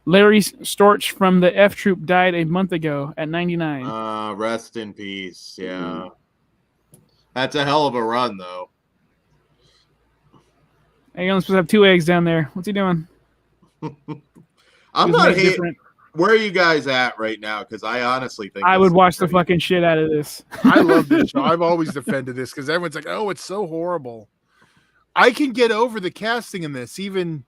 Larry Storch from the F Troop died a month ago at 99. Rest in peace. Yeah. That's a hell of a run though. Hey, you're only supposed to have 2 eggs down there. What's he doing? I'm He was not made hating. different. Where are you guys at right now? Because I honestly think I this would is watch the great. fucking shit out of this. I love this show. I've always defended this because everyone's like, "Oh, it's so horrible." I can get over the casting in this, even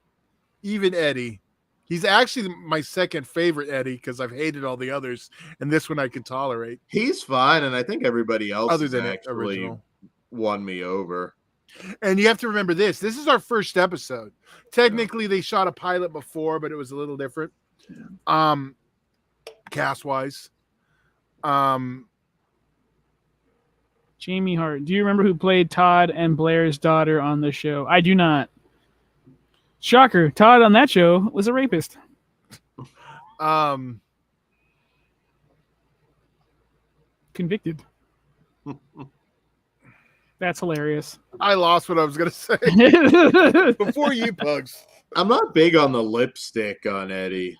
Eddie. He's actually my second favorite Eddie because I've hated all the others, and this one I can tolerate. He's fine, and I think everybody else Other has than actually original. won me over. And you have to remember this. This is our first episode. Technically, they shot a pilot before, but it was a little different. Cast wise. Jamie Hart. Do you remember who played Todd and Blair's daughter on the show? I do not. Shocker. Todd on that show was a rapist. Convicted. That's hilarious. I lost what I was gonna say It's before you, Pugs. I'm not big on the lipstick on Eddie.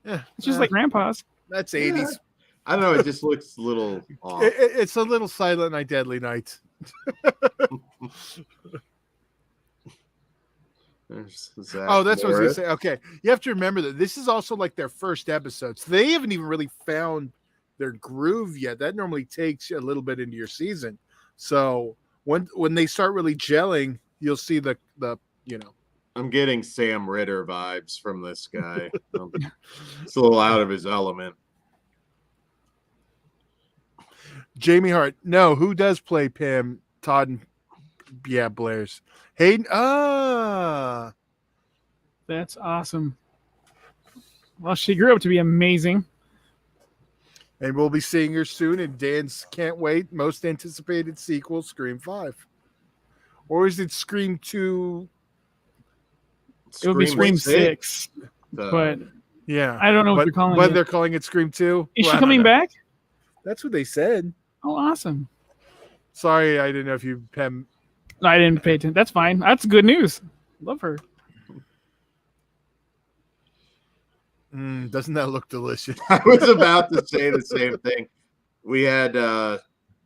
Yeah, just like Grandpa's. that's 80s. I don't know. It just looks a little off. It's a little Silent Night, Deadly Night. Oh, that's what I was gonna say. Okay, you have to remember that this is also like their first episode, so they haven't even really found their groove yet. That normally takes a little bit into your season. So when they start really gelling, you'll see the I'm getting Sam Ritter vibes from this guy. It's a little out of his element. Jamie Hart. No, who does play Pam? Todd and Blair's Hayden. That's awesome. Well, she grew up to be amazing. And we'll be seeing her soon in Dan's can't wait most anticipated sequel, Scream 5. Or is it Scream 2? It would be Scream 6. But Yeah. I don't know what they're calling But it. they're calling it Scream 2. Is Well, she I don't coming know. back? That's what they said. Oh, awesome. Sorry, I didn't know if you Pam. No, I didn't pay attention. That's fine. That's good news. Love her. Doesn't that look delicious? I was about to say the same thing. We had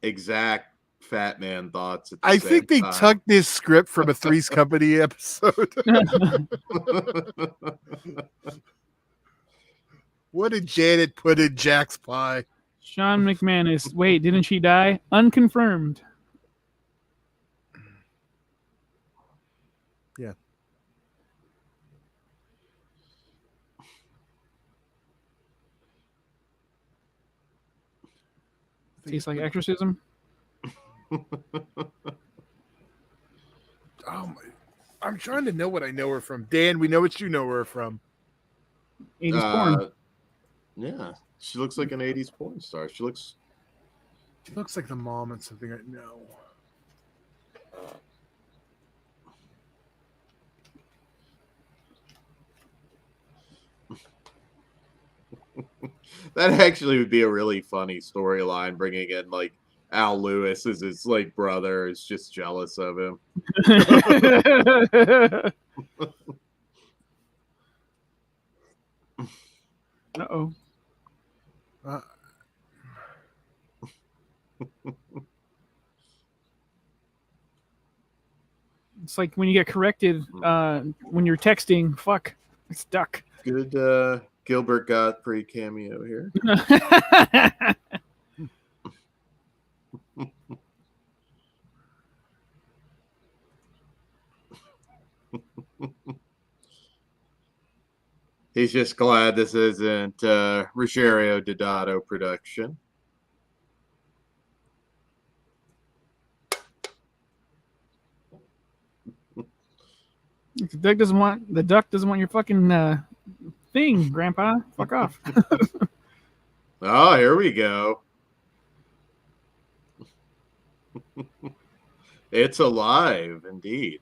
exact Fat Man thoughts. At the I same think they time. tucked this script from a Three's Company episode. What did Janet put in Jack's pie? Sean McManus. Wait, didn't she die? Unconfirmed. Yeah. Tastes like exorcism. Oh my! I'm trying to know what I know her from. Dan, we know what you know her from. 80s porn. Yeah, she looks like an 80s porn star. She looks. She looks like the mom in something I know. That actually would be a really funny storyline, bringing in like Al Lewis as his like brother is just jealous of him. Uh-oh. It's like when you get corrected when you're texting. Fuck. It's duck. Good Gilbert Gottfried cameo here. He's just glad this isn't Ruggiero Dodato production. The duck doesn't want your fucking thing, Grandpa. Fuck off. Oh, here we go. It's alive, indeed.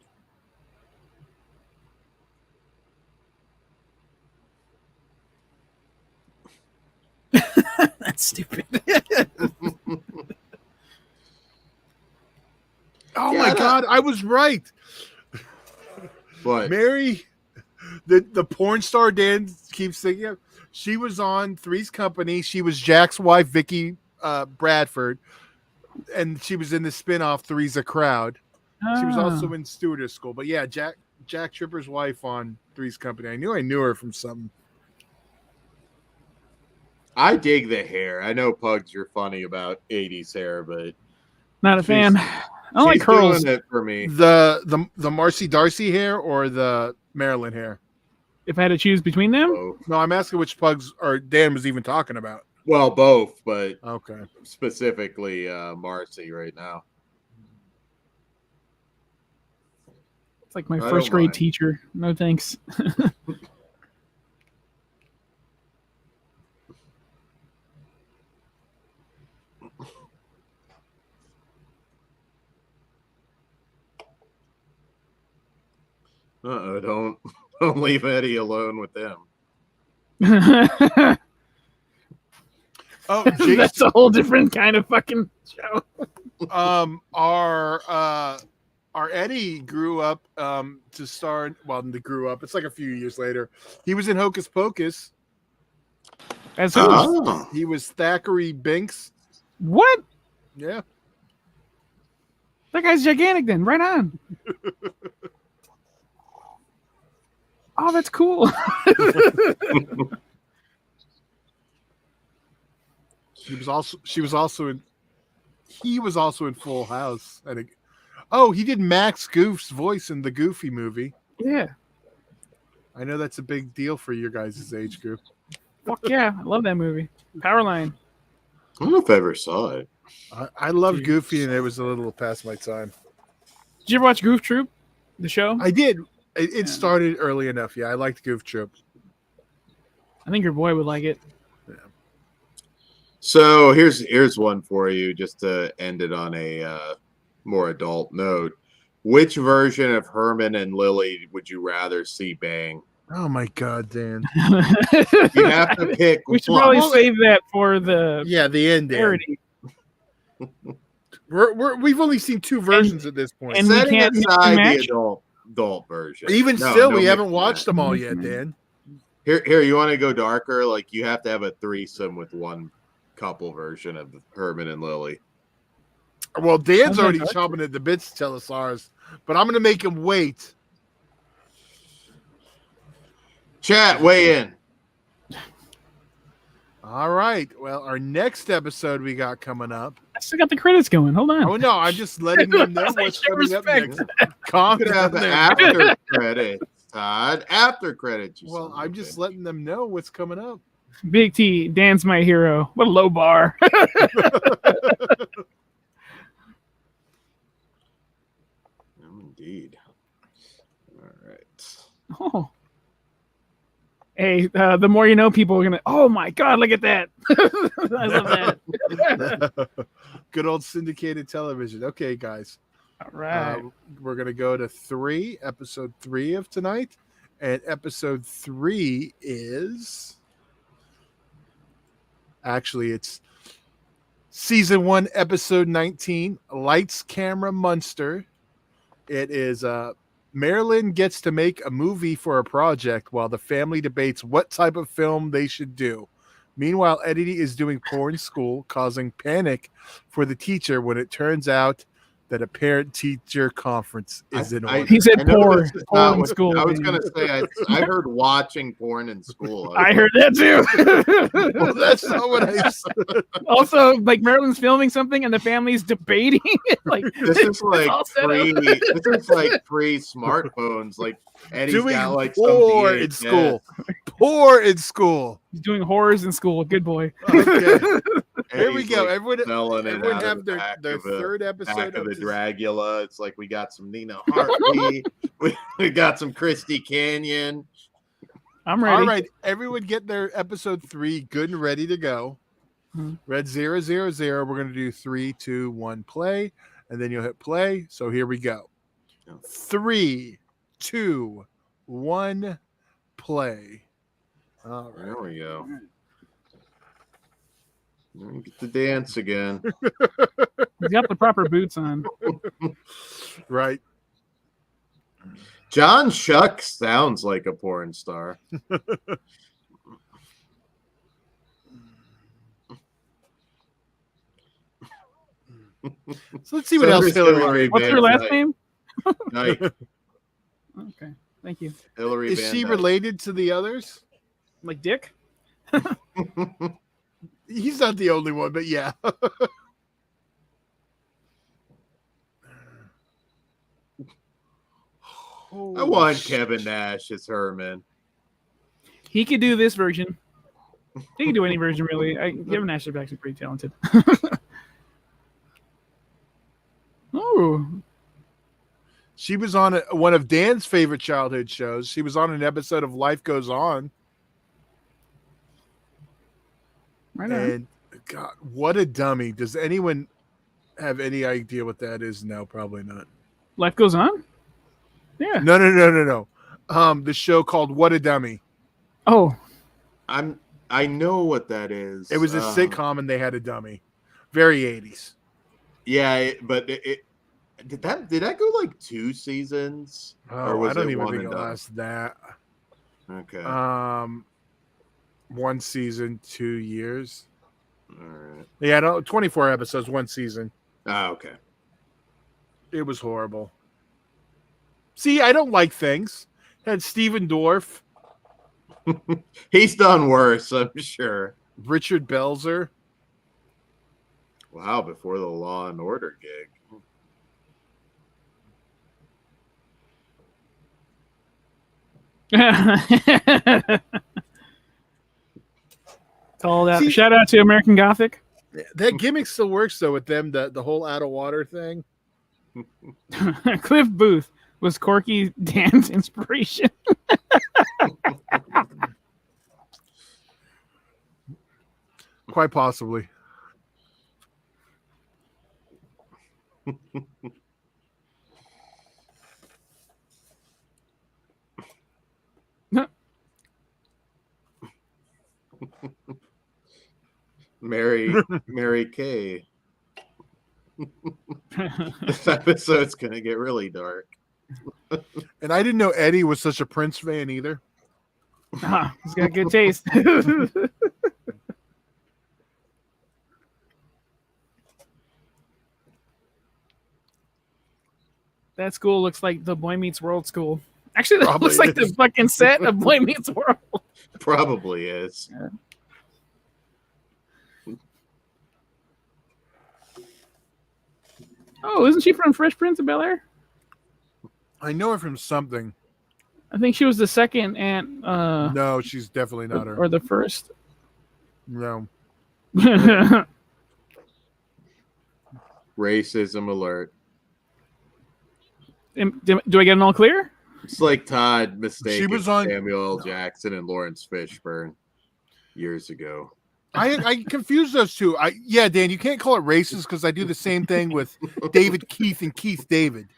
That's stupid. Oh my God, I was right. What? Mary, the porn star Dan keeps thinking of, she was on Three's Company. She was Jack's wife, Vicky Bradford, and she was in the spinoff Three's a Crowd. She was also in Stewardess School. But yeah, Jack Tripper's wife on Three's Company. I knew her from something. I dig the hair. I know Pugs, you're funny about 80s hair, but Not a fan. I don't like she's curls. doing it for me. The Marcy Darcy hair or the Marilyn hair? If I had to choose between them, Both. No, I'm asking which Pugs or Dan was even talking about. Well, both, but Okay. specifically Marcy right now. it's like my I first don't grade mind. teacher. No thanks. Don't leave Eddie alone with them. Oh, That's a whole different kind of fucking show. Our Eddie grew up to star. Well, they grew up. It's like a few years later. He was in Hocus Pocus. As who? Oh. He was Thackeray Binks. What? Yeah. That guy's gigantic then. Right on. Oh, that's cool. He was also in Full House. He did Max Goof's voice in the Goofy movie. Yeah. I know that's a big deal for your guys' age group. Fuck yeah. I love that movie. Powerline. I don't know if I ever saw it. I loved Goofy, and it was a little past my time. Did you ever watch Goof Troop? The show? I did. It started early enough. Yeah, I liked Goof Troop. I think your boy would like it. So here's one for you, just to end it on a more adult note. Which version of Herman and Lily would you rather see bang? Oh my God, Dan. You have to pick. We should one. probably save that for the The end. Dan. parody. We've only seen two versions at this point. and we Setting can't mix and aside match? the adult version. Even No, still, no we mix haven't and watched match. them all yet, Dan. Here, you want to go darker? Like you have to have a threesome with one couple version of Herman and Lily. Well, Dan's Sounds already like chomping at the bits to tell us ours, but I'm going to make him wait. Chat, weigh in. All right. Well, our next episode we got coming up. I still got the credits going. Hold on. Oh no, I'm just letting them know I was like, what's show coming up respect. next. Calm Could have down the there. after credits, Todd. After credits. you Well, son of I'm a just bitch. letting them know what's coming up. Big T, Dan's my hero. What a low bar. Indeed. All right. Oh. Hey, the more you know, people are gonna. Oh my God! Look at that! I love that. Good old syndicated television. Okay, guys. All right. We're going to go to episode 3 of tonight. And episode 3 is... Actually, it's season 1, episode 19, Lights, Camera, Munster. It is Marilyn gets to make a movie for a project while the family debates what type of film they should do. Meanwhile, Eddie is doing porn school, causing panic for the teacher when it turns out that a parent-teacher conference is in order. He said I know poor this is in not what- school. I was man. going to say, I heard watching porn in school. I heard that too. Well, that's not what I said. Also, like Maryland's filming something and the family's debating. Like This is like all set up. pre-smartphones. Like Eddie's Doing got like poor some in school. Poor in school. He's doing horrors in school. Good boy. Okay. Here Here we go. Everyone everyone have their third episode back of the this- Dragula. It's like we got some Nina Hartley. we got some Christy Canyon. I'm ready. All right, everyone get their episode 3 good and ready to go. Red 000. We're going to do 3, 2, 1, play, and then you'll hit play. So here we go. 3, 2, 1, play. All right. There we go. Get the dance again. He's got the proper boots on. Right. John Shuck sounds like a porn star. So let's see what So else there's Hillary. What's her last name? Knight. Okay, thank you. Hillary Is Van she Dyke. related to the others? Like Dick? He's not the only one, but yeah. I want Kevin Nash as Herman. He could do this version. He could do any version, really. Kevin Nash is actually pretty talented. Oh, She was on one of Dan's favorite childhood shows. She was on an episode of Life Goes On. right on. And God, what a dummy. Does anyone have any idea what that is? No, probably not. Life Goes On? Yeah. No. The show called What a Dummy. Oh, I know what that is. It was a sitcom and they had a dummy. Very 80s. Yeah, but it did that go like 2 seasons? Oh, I don't even think it lasted that. Okay. 1 season, 2 years. All right. Yeah, 24 episodes, 1 season. Ah, okay. It was horrible. See, I don't like things. Had Steven Dorff, He's done worse, I'm sure. Richard Belzer. Wow, before the Law and Order gig. called out. See- Shout out to American Gothic. That gimmick still works though with them. The whole out of water thing. Cliff Booth was Corky Dan's inspiration. Quite possibly. Mary Kay. This episode's gonna get really dark. And I didn't know Eddie was such a Prince fan either. He's got good taste. That school looks like the Boy Meets World school. Actually, that Probably looks like the is. fucking set of Boy Meets World. Probably is. Oh, isn't she from Fresh Prince of Bel-Air? I know her from something. I think she was the second aunt. No, she's definitely not her. Or the first. No. Racism alert. Do I get an all clear? It's like Todd mistaken was on- Samuel L. Jackson and Lawrence Fishburne years ago. I confuse those two. Yeah, Dan, you can't call it racist because I do the same thing with David Keith and Keith David.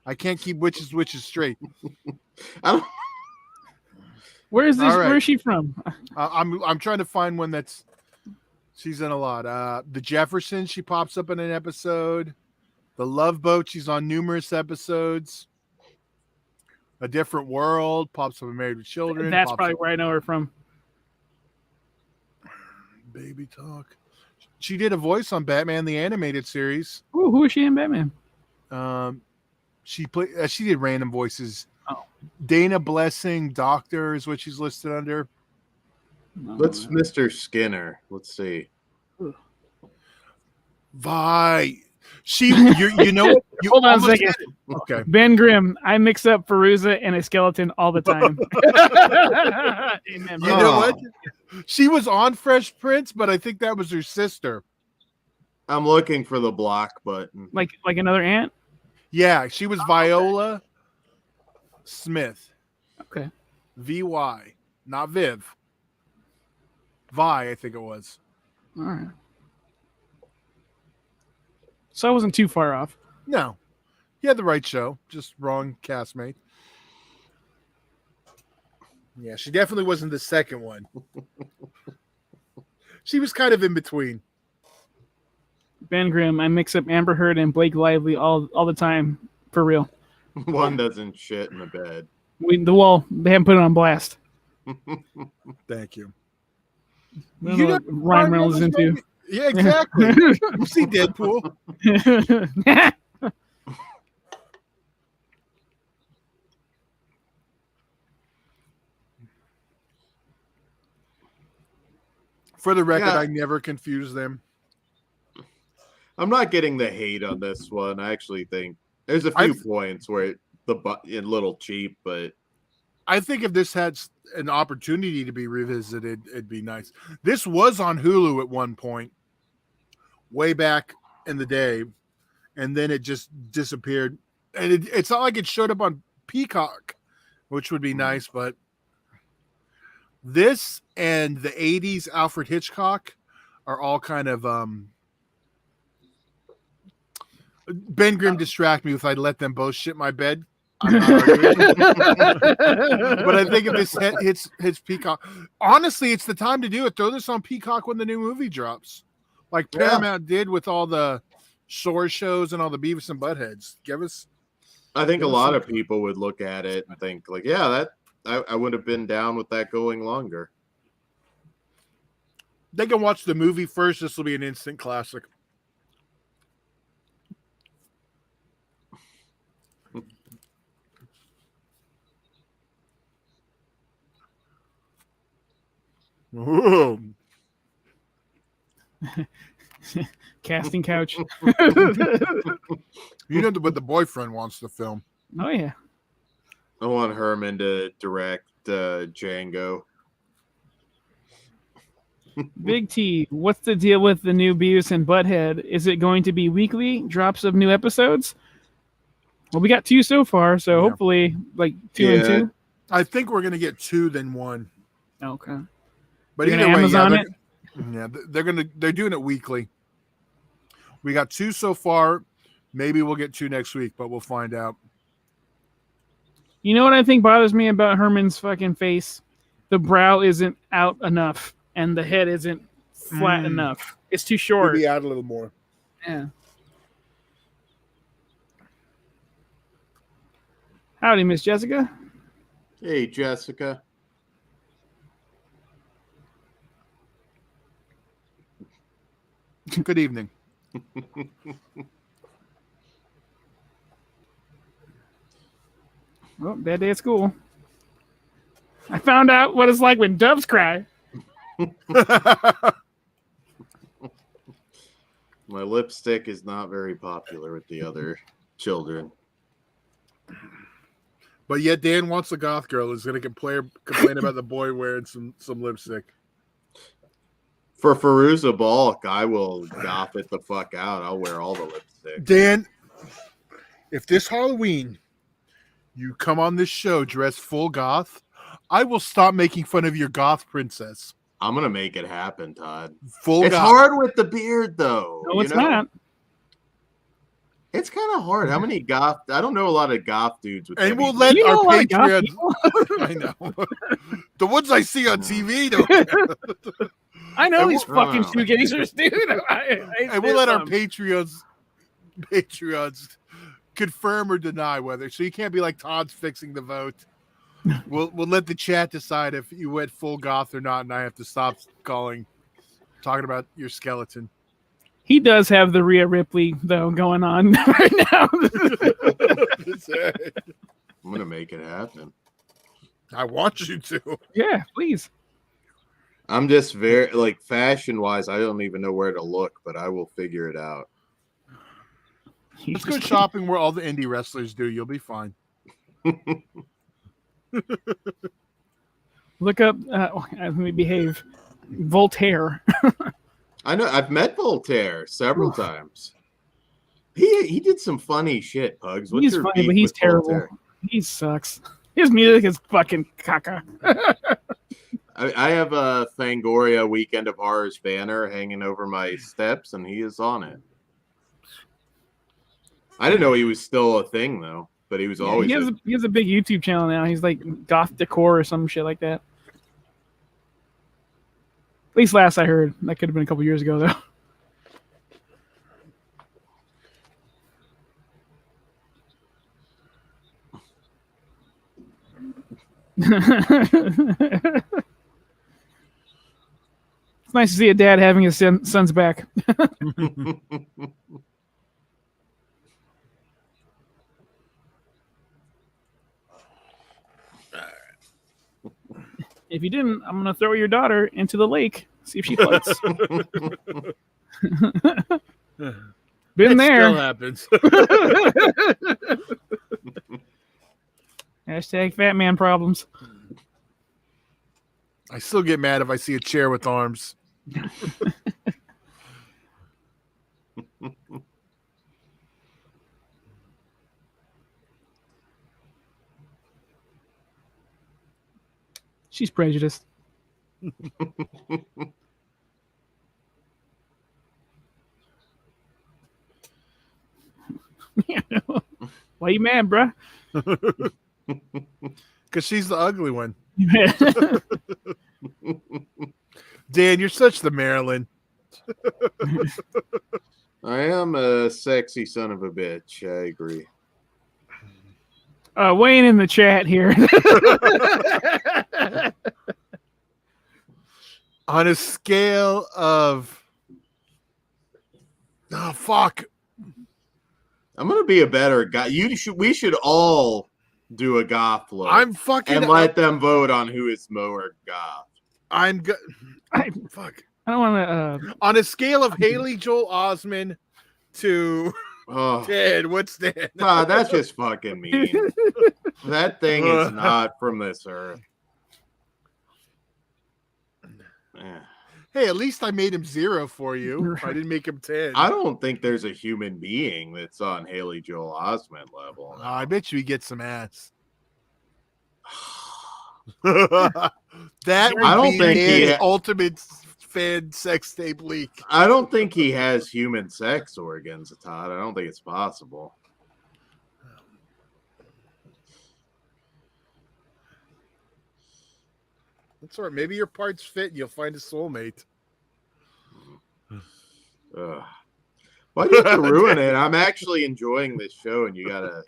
I can't keep which is straight. I don't, Where is this? All right. Where is she from? I'm trying to find one that's she's in a lot. The Jeffersons, she pops up in an episode. The Love Boat, she's on numerous episodes. A Different World, pops up in Married with Children. That's pops probably up- where I know her from. Baby Talk. She did a voice on Batman the Animated Series. Ooh, who is she in Batman? She did random voices. Oh. Dana Blessing, Doctor is what she's listed under. Let's Mr. Skinner. Let's see. Vi. You know what? You Hold on a almost second. had it. Okay. Ben Grimm, I mix up Veruza and a skeleton all the time. Amen, You bro. know what? She was on Fresh Prince, but I think that was her sister. I'm looking for the block button. Like another aunt? Yeah, she was Viola Smith. Okay. VY, not Viv. Vi, I think it was. All right. So I wasn't too far off. No. You had the right show, just wrong castmate. Yeah, she definitely wasn't the second one. She was kind of in between. Ben Grimm, I mix up Amber Heard and Blake Lively all the time, for real. One doesn't shit in the bed. They haven't put it on blast. Thank you. We don't know what Ryan Reynolds is into. Yeah, exactly. You see Deadpool. For the record, I never confuse them. I'm not getting the hate on this one. I actually think there's a few points where it's a little cheap, but I think if this had an opportunity to be revisited, it'd be nice. This was on Hulu at one point, way back in the day, and then it just disappeared. And it's not like it showed up on Peacock, which would be nice, but this and the 80s Alfred Hitchcock are all kind of Ben Grimm distract me if I let them both shit my bed. I'm not arguing. But I think if this hits Peacock, honestly, it's the time to do it. Throw this on Peacock when the new movie drops, like Paramount did with all the Shore shows and all the Beavis and Buttheads. I think a lot of people would look at it and think, like, yeah, I would have been down with that going longer. They can watch the movie first. This will be an instant classic. Ooh. Casting couch. You know what the boyfriend wants to film. Oh, yeah. I want Herman to direct Django. Big T, what's the deal with the new Beavis and Butthead? Is it going to be weekly drops of new episodes? Well, we got 2 so far, so hopefully like 2 and 2. I think we're gonna get 2 then 1. Okay. But You're either way, Amazon it? they're doing it weekly. We got 2 so far. Maybe we'll get 2 next week, but we'll find out. You know what I think bothers me about Herman's fucking face? The brow isn't out enough, and the head isn't flat enough. It's too short. Maybe add a little more. Yeah. Howdy, Miss Jessica. Hey, Jessica. Good evening. Oh, bad day at school. I found out what it's like when doves cry. My lipstick is not very popular with the other children. But yet Dan wants a goth girl who's going to complain about the boy wearing some lipstick. For Fairuza Balk, I will goth it the fuck out. I'll wear all the lipstick. Dan, if this Halloween you come on this show dressed full goth, I will stop making fun of your goth princess. I'm going to make it happen, Todd. Full it's goth. hard with the beard, though. No, it's not. It's kind of hard. How many goth? I don't know a lot of goth dudes with. And we'll let you our know Patreons. I know the ones I see on TV. Don't. I know these fucking shoegazers, dude. And we'll let our Patreons confirm or deny whether. So you can't be like Todd's fixing the vote. We'll let the chat decide if you went full goth or not, and I have to stop talking about your skeleton. He does have the Rhea Ripley though going on right now. I'm gonna make it happen. I want you to. Yeah, please. I'm just very like fashion wise. I don't even know where to look, but I will figure it out. Let's go shopping where all the indie wrestlers do. You'll be fine. Look up. Let me behave. Voltaire. I know. I've met Voltaire several times. He did some funny shit, Pugs. What's He's your funny, beef but he's with terrible. Voltaire? He sucks. His music is fucking caca. I have a Fangoria Weekend of Horrors banner hanging over my steps, and he is on it. I didn't know he was still a thing though, but he was always. He has a big YouTube channel now. He's like goth decor or some shit like that. At least last I heard. That could have been a couple years ago though. It's nice to see a dad having his son's back. If you didn't, I'm gonna throw your daughter into the lake. See if she floats. Been there. Still happens. Hashtag fat man problems. I still get mad if I see a chair with arms. She's prejudiced. Why you mad, bruh? Because she's the ugly one. Dan, you're such the Maryland. I am a sexy son of a bitch. I agree. Wayne in the chat here. On a scale of... Oh, fuck. I'm gonna be a better guy. We should all do a goth look. I'm fucking... And let them vote on who is more goth. Fuck. I don't want to... On a scale of Haley Joel Osment to... Ted, what's that? Nah, that's just fucking mean. That thing is not from this earth. Hey, at least I made him 0 for you. I didn't make him 10. I don't think there's a human being that's on Haley Joel Osment level. No. I bet you he gets some ass. That I don't think he ultimate fan sex tape leak. I don't think he has human sex organs, Todd. I don't think it's possible. That's all right. Maybe your parts fit and you'll find a soulmate. Why do you have to ruin it? I'm actually enjoying this show, and you gotta.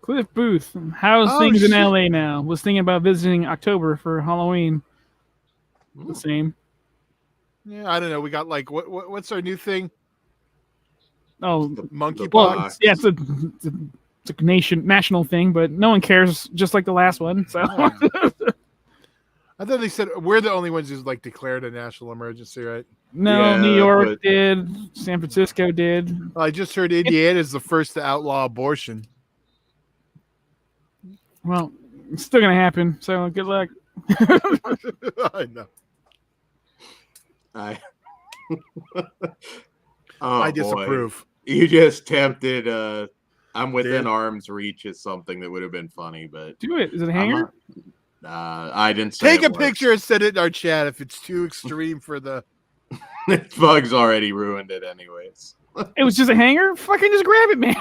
Cliff Booth, how's things in LA now? Was thinking about visiting October for Halloween. The same. Yeah, I don't know. We got like what's our new thing? Oh, monkeypox. Well, yeah, it's a national thing, but no one cares. Just like the last one. So. I thought they said we're the only ones who's like declared a national emergency, right? No, yeah, New York did. San Francisco did. I just heard Indiana is the first to outlaw abortion. Well, it's still gonna happen. So good luck. I know. I disapprove. Boy. You just tempted. I'm within arm's reach is something that would have been funny, but do it. Is it a hanger? I didn't say take a picture and send it in our chat if it's too extreme for the. Bug's already ruined it, anyways. It was just a hanger. Fucking just grab it, man.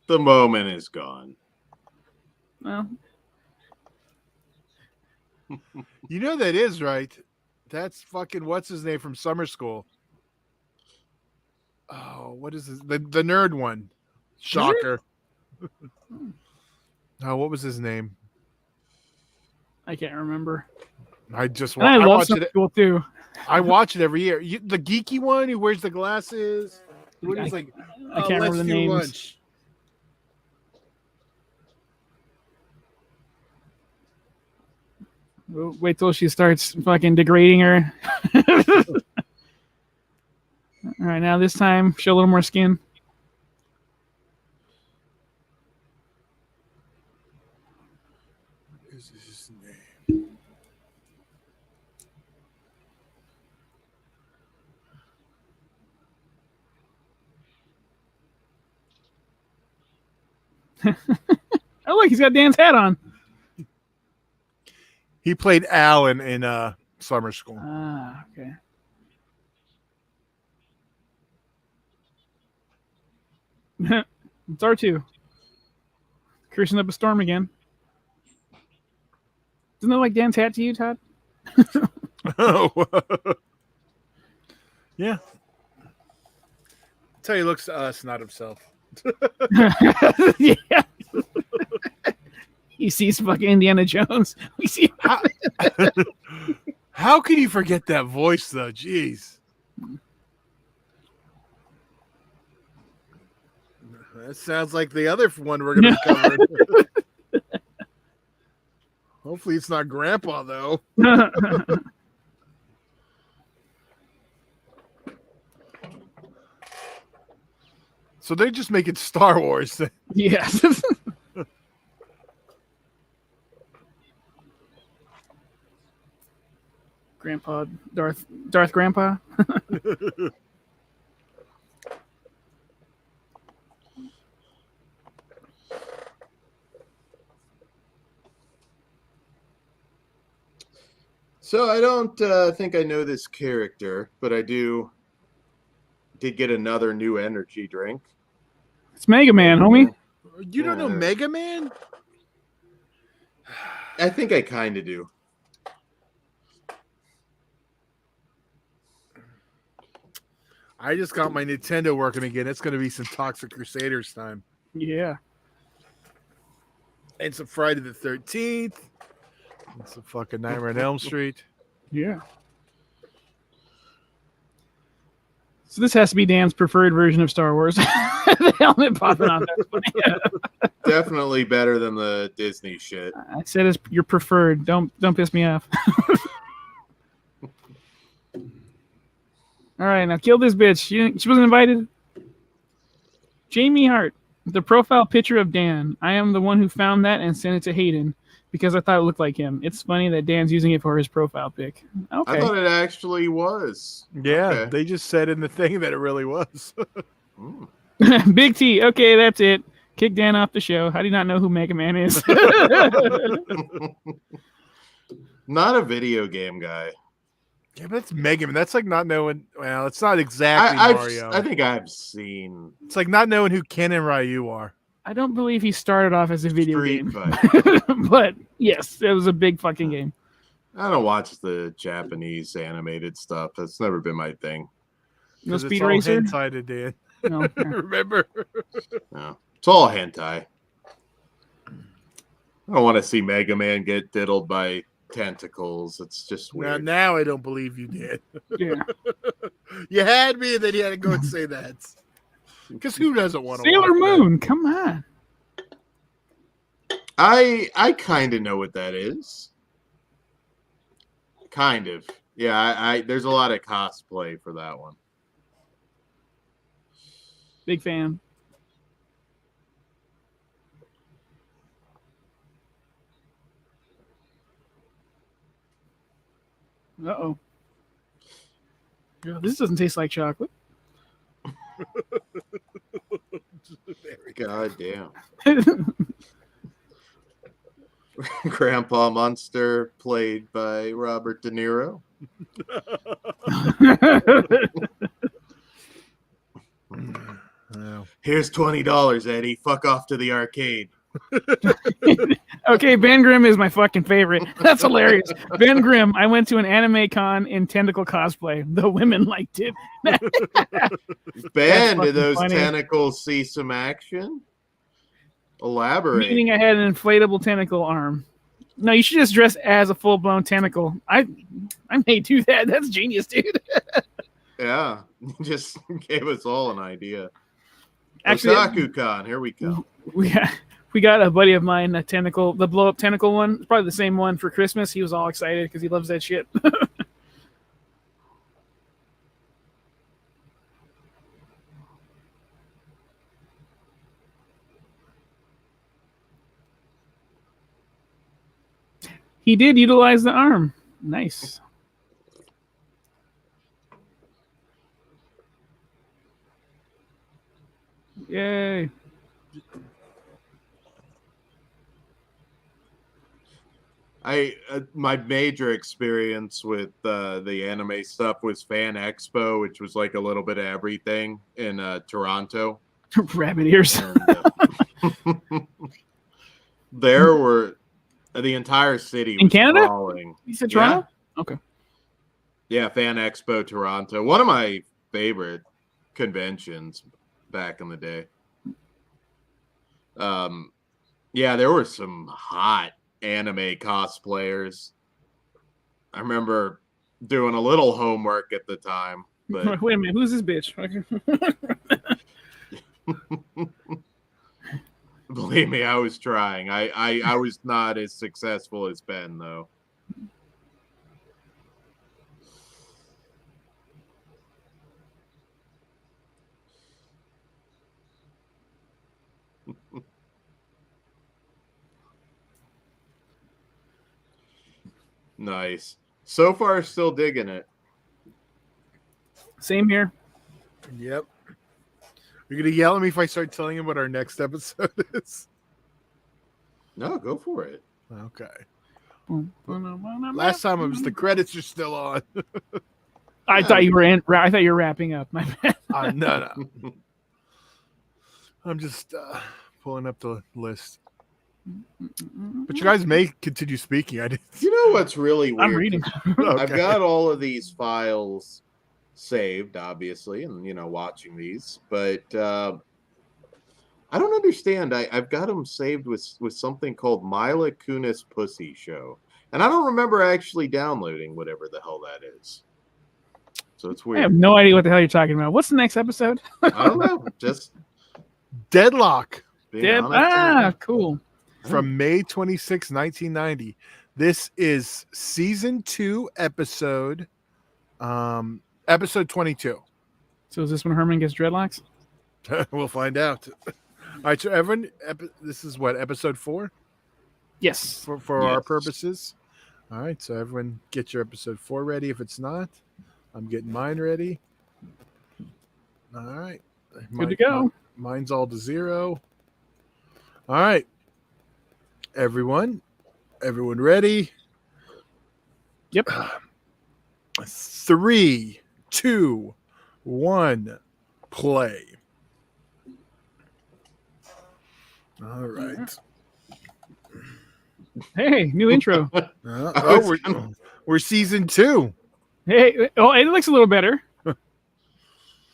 The moment is gone. Well, you know that is right. That's fucking what's his name from summer school. Oh, what is this? The nerd one. Shocker. Oh, what was his name? I can't remember. I just And I love watch Summer it. School too. I watch it every year. The geeky one who wears the glasses. What I is like? can't remember the names. Lunch. Wait till she starts fucking degrading her. All right, now this time, show a little more skin. Is his name? Oh, look, he's got Dan's hat on. He played Alan in Summer School. Ah, okay. It's R2. Cursing up a storm again. Doesn't that look like Dan's hat to you, Todd? Oh, yeah. That's how he looks to us, not himself. Yeah. He sees fucking Indiana Jones. We see. How can you forget that voice, though? Jeez. That sounds like the other one we're going to be covering. Hopefully it's not Grandpa, though. So they're just making Star Wars. Yes. Grandpa, Darth Grandpa. So I don't think I know this character, but I did get another new energy drink. It's Mega Man, homie. You don't know Mega Man? I think I kind of do. I just got my Nintendo working again. It's going to be some Toxic Crusaders time. Yeah. And some Friday the 13th. And some fucking Nightmare on Elm Street. Yeah. So this has to be Dan's preferred version of Star Wars. The helmet popping out. That's funny. Definitely better than the Disney shit. I said it's your preferred. Don't piss me off. All right, now kill this bitch. She wasn't invited. Jamie Hart, the profile picture of Dan. I am the one who found that and sent it to Hayden because I thought it looked like him. It's funny that Dan's using it for his profile pic. Okay. I thought it actually was. Yeah, Okay. They just said in the thing that it really was. Big T. Okay, that's it. Kick Dan off the show. How do you not know who Mega Man is? Not a video game guy. Yeah, but that's Mega Man. That's like not knowing. Well, it's not exactly Mario. I think I've seen. It's like not knowing who Ken and Ryu are. I don't believe he started off as a video Street game. Fighter. But yes, it was a big fucking game. I don't watch the Japanese animated stuff. That's never been my thing. No 'Cause Speed it's all Racer? hentai to Dan. No. Remember? No. It's all hentai. I don't want to see Mega Man get diddled by tentacles. It's just weird. Now I don't believe you did. Yeah. You had me, and then you had to go and say that. Because who doesn't want to? Sailor Moon, come on. I kind of know what that is. Kind of. Yeah, I there's a lot of cosplay for that one. Big fan. Uh-oh. This doesn't taste like chocolate. God damn. Grandpa Munster, played by Robert De Niro. Here's $20, Eddie. Fuck off to the arcade. Okay, Ben Grimm is my fucking favorite. That's hilarious. Ben Grimm, I went to an anime con in tentacle cosplay. The women liked it. Ben, did fucking those funny. tentacles see some action? Elaborate. Meaning I had an inflatable tentacle arm. No, you should just dress as a full-blown tentacle. I may do that. That's genius, dude. Yeah, just gave us all an idea. Actually, Otaku-con, here we go. We got a buddy of mine, a tentacle, the blow-up tentacle one. It's probably the same one for Christmas. He was all excited because he loves that shit. He did utilize the arm. Nice. Yay. My major experience with the anime stuff was Fan Expo, which was like a little bit of everything in Toronto. Rabbit ears. And, there were the entire city in was Canada. crawling. You said Toronto? Yeah. Okay. Yeah, Fan Expo Toronto. One of my favorite conventions back in the day. Yeah, there were some hot anime cosplayers. I remember doing a little homework at the time. But Wait a minute, who's this bitch? believe me, I was trying. I was not as successful as Ben, though. Nice. So far, still digging it. Same here. Yep. You're gonna yell at me if I start telling him what our next episode is. No, go for it. Okay. Last time it was the credits are still on. I thought you were I thought you were wrapping up. My bad. No. I'm just pulling up the list. But you guys may continue speaking. I didn't. You know what's really weird? I'm reading. Okay. I've got all of these files saved, obviously, and watching these, but I don't understand. I've got them saved with something called Mila Kunis Pussy Show, and I don't remember actually downloading whatever the hell that is. So it's weird. I have no idea what the hell you're talking about. What's the next episode? I don't know. Just Deadlock Cool. from May 26, 1990. This is season 2, episode 22. So is this when Herman gets dreadlocks? We'll find out. All right, so everyone, this is what, episode 4? Yes. For our Yes. purposes. All right, so everyone get your episode 4 ready. If it's not, I'm getting mine ready. All right. Good to go. Mine's all to 0. All right. Everyone ready? Yep. 3, 2, 1, play. All right. Hey, new intro. We're season 2. Hey, oh, it looks a little better.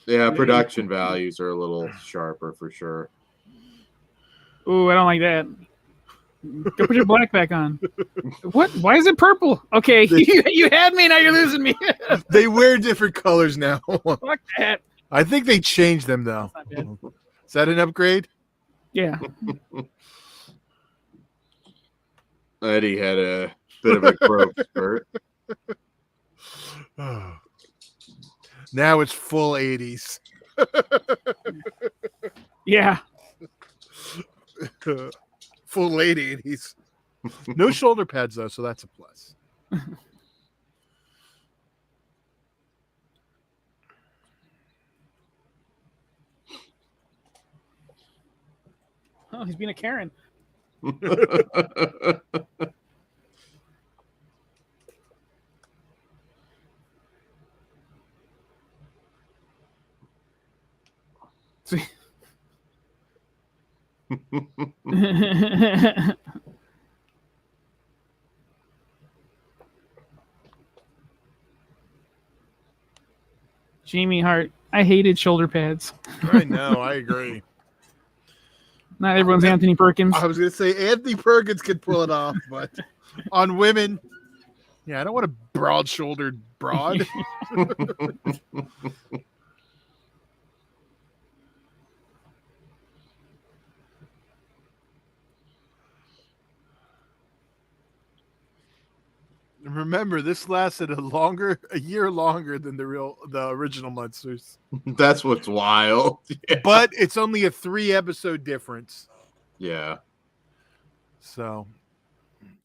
Yeah, production values are a little sharper for sure. Ooh, I don't like that. Go put your black back on. What? Why is it purple? Okay, you had me. Now you're losing me. They wear different colors now. Fuck that. I think they changed them though. That's not bad. Is that an upgrade? Yeah. Eddie had a bit of a growth spurt. Now it's full 80s. Yeah. Full late 80s. No shoulder pads though, so that's a plus. Oh, he's being a Karen. See? Jamie Hart, I hated shoulder pads. I know, I agree. Not everyone's Anthony Perkins. I was going to say Anthony Perkins could pull it off, but on women, yeah, I don't want a broad-shouldered broad. Remember, this lasted a year longer than the original Munsters. That's what's wild. Yeah. But it's only a 3-episode difference. Yeah. So,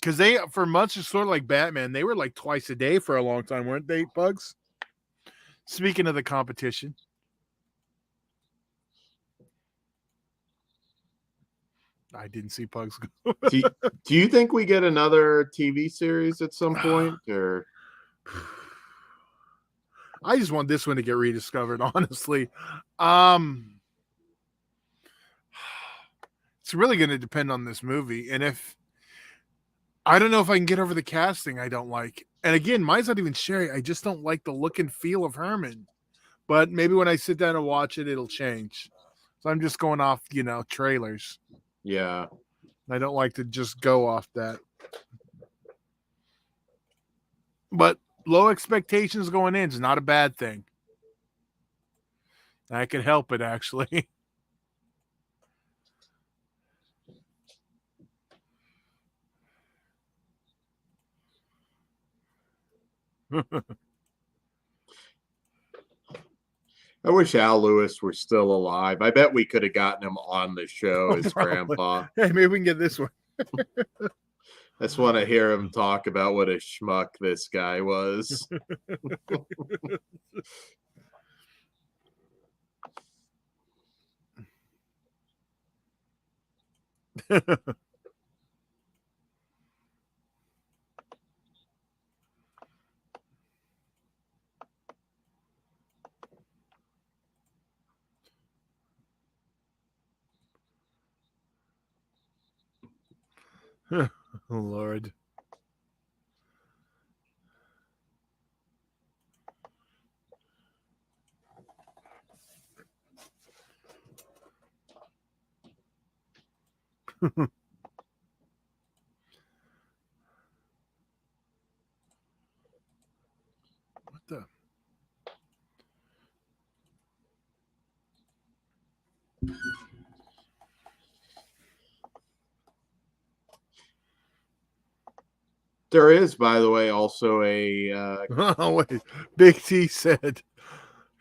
because for Munsters, sort of like Batman, they were like twice a day for a long time, weren't they, Bugs? Speaking of the competition. I didn't see Pugs go. do you think we get another TV series at some point, or? I just want this one to get rediscovered, honestly. It's really going to depend on this movie, and if I don't know if I can get over the casting I don't like. And again, mine's not even Sherry. I just don't like the look and feel of Herman. But maybe when I sit down and watch it, it'll change. So I'm just going off, trailers. Yeah. I don't like to just go off that. But low expectations going in is not a bad thing. I can help it, actually. I wish Al Lewis were still alive. I bet we could have gotten him on the show as Grandpa. Hey, maybe we can get this one. I just want to hear him talk about what a schmuck this guy was. Oh, Lord. What the? There is, by the way, also a Oh, wait. Big T said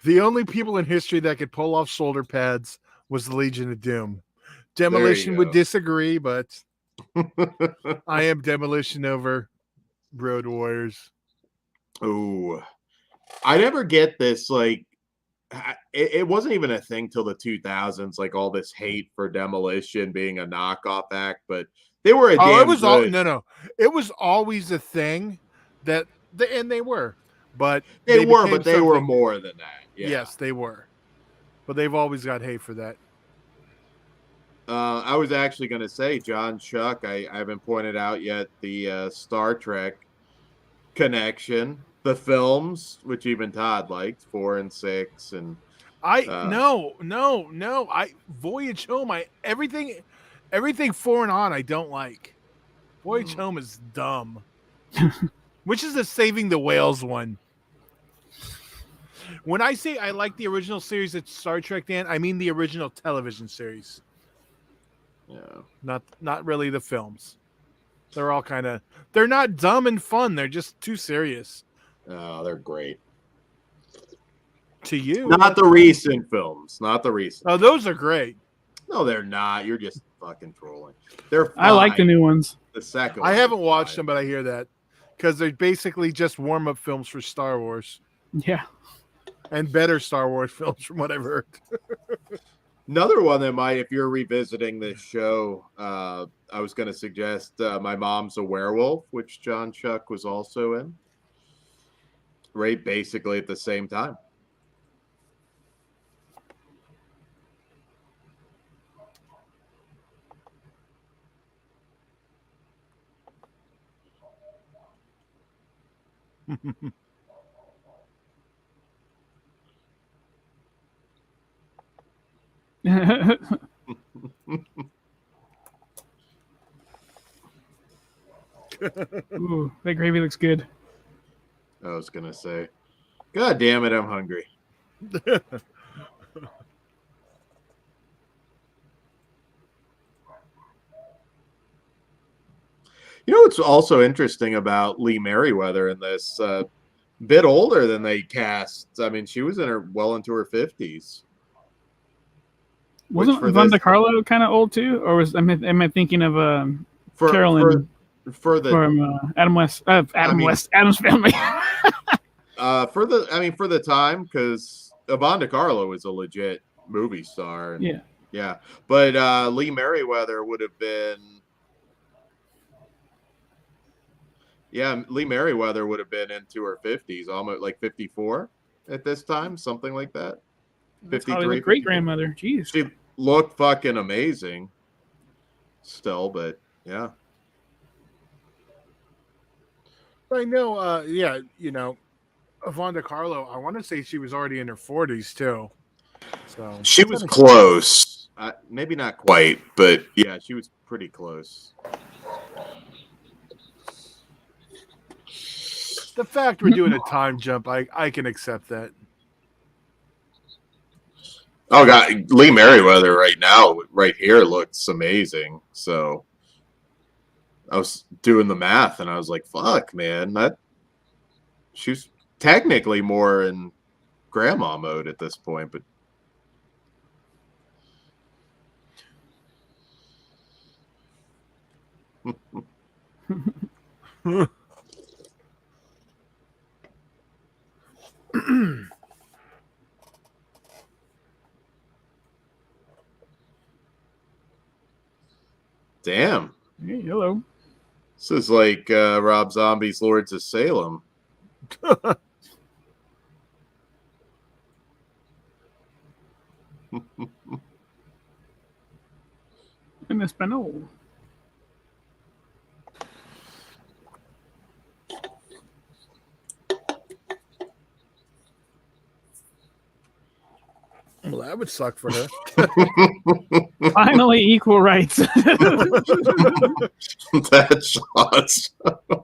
the only people in history that could pull off shoulder pads was the Legion of Doom. Demolition would disagree, but I am Demolition over Road Warriors. Oh, I never get this. Like, it wasn't even a thing till the 2000s. Like all this hate for Demolition being a knockoff act, but they were a damn it was good. no. It was always a thing and they were, but they were more than that. Yeah. Yes, they were, but they've always got hate for that. I was actually going to say, John Chuck, I haven't pointed out yet the Star Trek connection, the films, which even Todd liked, 4 and 6, and no. Voyage Home, everything 4 and on I don't like. Voyage Home is dumb. Which is the Saving the Whales one? When I say I like the original series at Star Trek, Dan, I mean the original television series. Yeah. Not really the films. They're all they're not dumb and fun. They're just too serious. Oh, they're great. To you. Not the recent films. Not the recent. Oh, those are great. No, they're not. You're just fucking trolling. They're fine. I like the new ones. The second I haven't watched them, but I hear that. Because they're basically just warm-up films for Star Wars. Yeah. And better Star Wars films from what I've heard. Another one that might, if you're revisiting this show, I was going to suggest My Mom's a Werewolf, which John Chuck was also in. Right, basically at the same time. Ooh, that gravy looks good. I was gonna say, God damn it, I'm hungry. You know what's also interesting about Lee Merriweather in this? Bit older than they cast. I mean, she was well into her 50s. Wasn't Von Carlo kind of old too, or am I thinking of Carolyn for the from Adam West? Adam's Family. For the time, because Yvonne DiCarlo is a legit movie star. And, yeah. But Lee Merriweather would have been. Yeah, Lee Merriweather would have been into her 50s, almost like 54 at this time, something like that. 53. Great grandmother. Jeez. She looked fucking amazing still, but yeah. I know, Yvonne DiCarlo, I want to say she was already in her 40s too. So she was close. Maybe not quite, but yeah, she was pretty close. The fact we're doing a time jump, I can accept that. Oh God, Lee Merriweather right now, right here, looks amazing. So I was doing the math, and I was like, "Fuck, man, she's technically more in grandma mode at this point." But damn. Hey, hello. This is like Rob Zombie's Lords of Salem. En español. Well, that would suck for her. Finally, equal rights. That's awesome.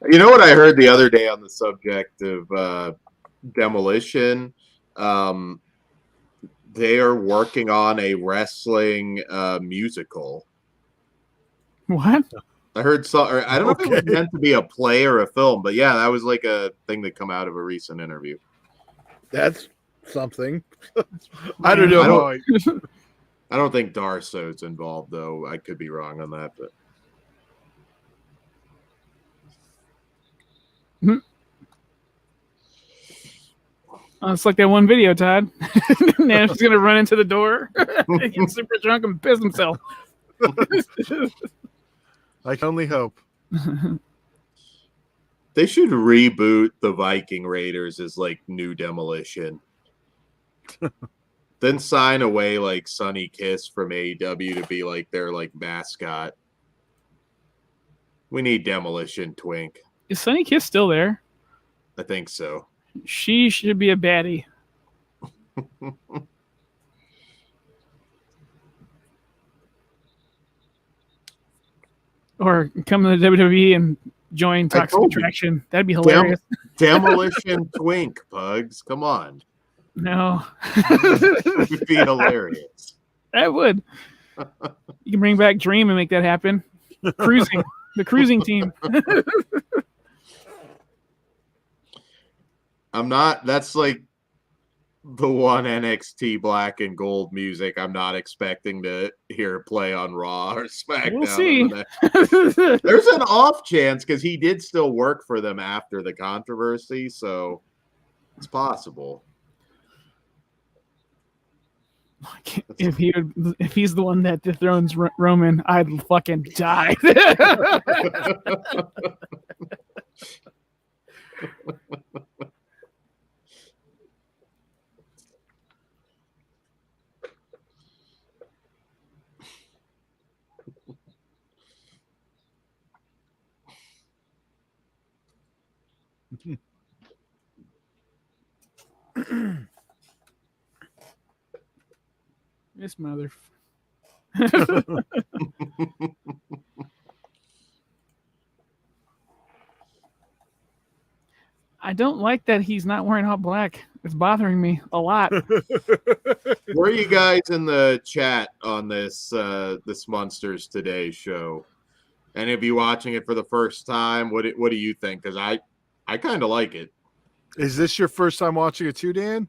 You know what I heard the other day on the subject of Demolition? They are working on a wrestling musical. What? I heard I don't know if it was meant to be a play or a film, but yeah, that was like a thing that come out of a recent interview. That's something. I don't know. I don't think Darso's involved, though. I could be wrong on that, but. It's like that one video, Todd. Now she's gonna run into the door, get super drunk, and piss himself. I can only hope. They should reboot the Viking Raiders as like new Demolition. Then sign away like Sonny Kiss from AEW to be like their like mascot. We need Demolition Twink. Is Sonny Kiss still there? I think so. She should be a baddie. Or come to the WWE and join Toxic Attraction. That'd be hilarious. Demolition Twink, Pugs. Come on. No. It would be hilarious. That would. You can bring back Dream and make that happen. Cruising. The cruising team. That's like the one NXT black and gold music I'm not expecting to hear play on Raw or SmackDown. We'll see. There's an off chance because he did still work for them after the controversy, so it's possible. If he's the one that dethrones Roman, I'd fucking die. This mother. I don't like that he's not wearing all black. It's bothering me a lot. Where are you guys in the chat on this this Munsters Today show? Any of you watching it for the first time? What do you think? Because I kind of like it. Is this your first time watching it too, Dan?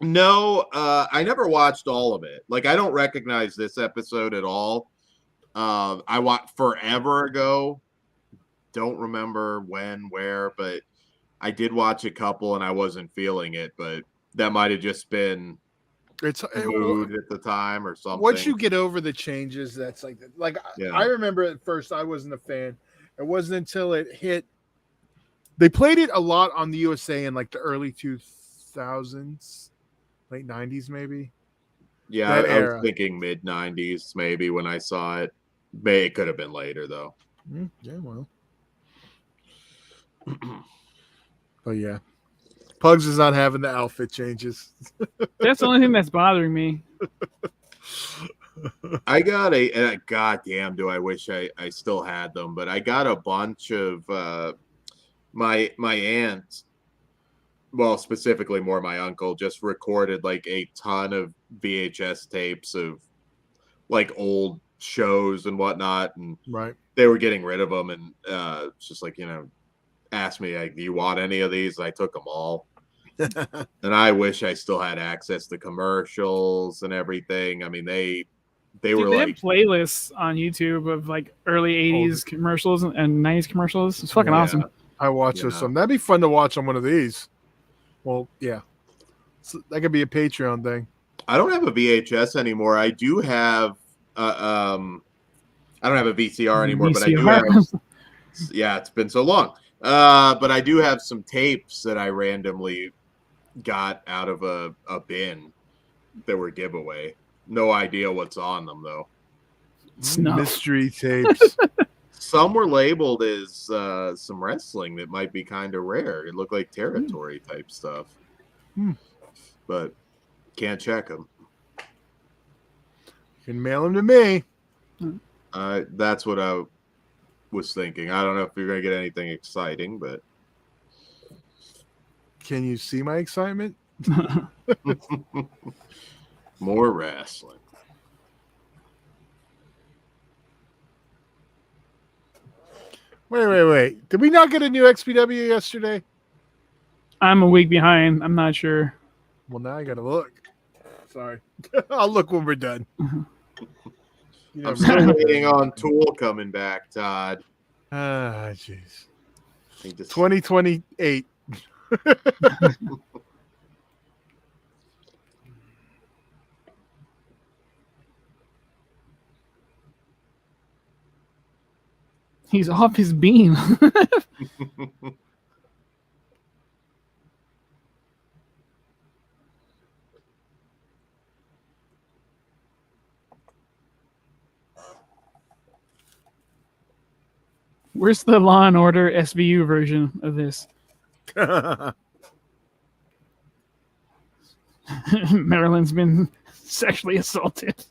No, I never watched all of it. Like, I don't recognize this episode at all. I watched forever ago. Don't remember when, where, but I did watch a couple and I wasn't feeling it. But that might have just been mood at the time or something. Once you get over the changes, that's Yeah. I remember at first I wasn't a fan. It wasn't until it hit. They played it a lot on the USA in like the early 2000s, late 90s maybe. Yeah, I was thinking mid 90s maybe when I saw it. It could have been later though. Yeah, well. But yeah. Pugs is not having the outfit changes. That's the only thing that's bothering me. I got goddamn, do I wish I still had them, but I got a bunch of my aunt, well, specifically more my uncle, just recorded like a ton of VHS tapes of like old shows and whatnot, and right, they were getting rid of them, and it's just like, asked me like, do you want any of these? And I took them all. And I wish I still had access to commercials and everything. I mean, they were like playlists on YouTube of like early 80s commercials and 90s commercials. It's fucking awesome. I watch those some. That'd be fun to watch on one of these. Well, yeah. So that could be a Patreon thing. I don't have a VHS anymore. I do have I don't have a VCR anymore, but I do have yeah, it's been so long. But I do have some tapes that I randomly got out of a bin that were giveaway. No idea what's on them though. Mystery tapes. Some were labeled as some wrestling that might be kind of rare. It looked like territory type stuff. But can't check them. You can mail them to me. That's what I was thinking. I don't know if you're going to get anything exciting, but can you see my excitement? More wrestling. Wait. Did we not get a new XPW yesterday? I'm a week behind. I'm not sure. Well, now I got to look. Sorry. I'll look when we're done. I'm still waiting on Tool coming back, Todd. Ah, jeez. 2028. He's off his beam. Where's the Law and Order SVU version of this? Marilyn's been sexually assaulted.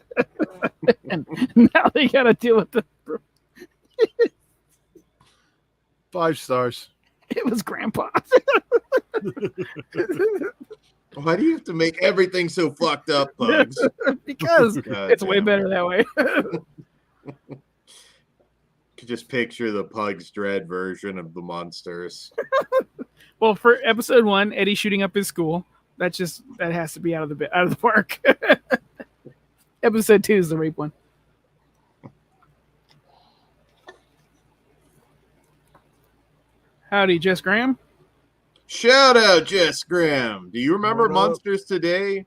And now they got to deal with the... 5 stars. It was Grandpa. Why do you have to make everything so fucked up, Pugs? Because it's way better that way. Could just picture the Pugs Dread version of the Munsters. Well, for episode 1, Eddie shooting up his school. That has to be out of the park. Episode 2 is the rape one. Howdy, Jess Graham. Shout out, Jess Graham. Do you remember Munsters Today?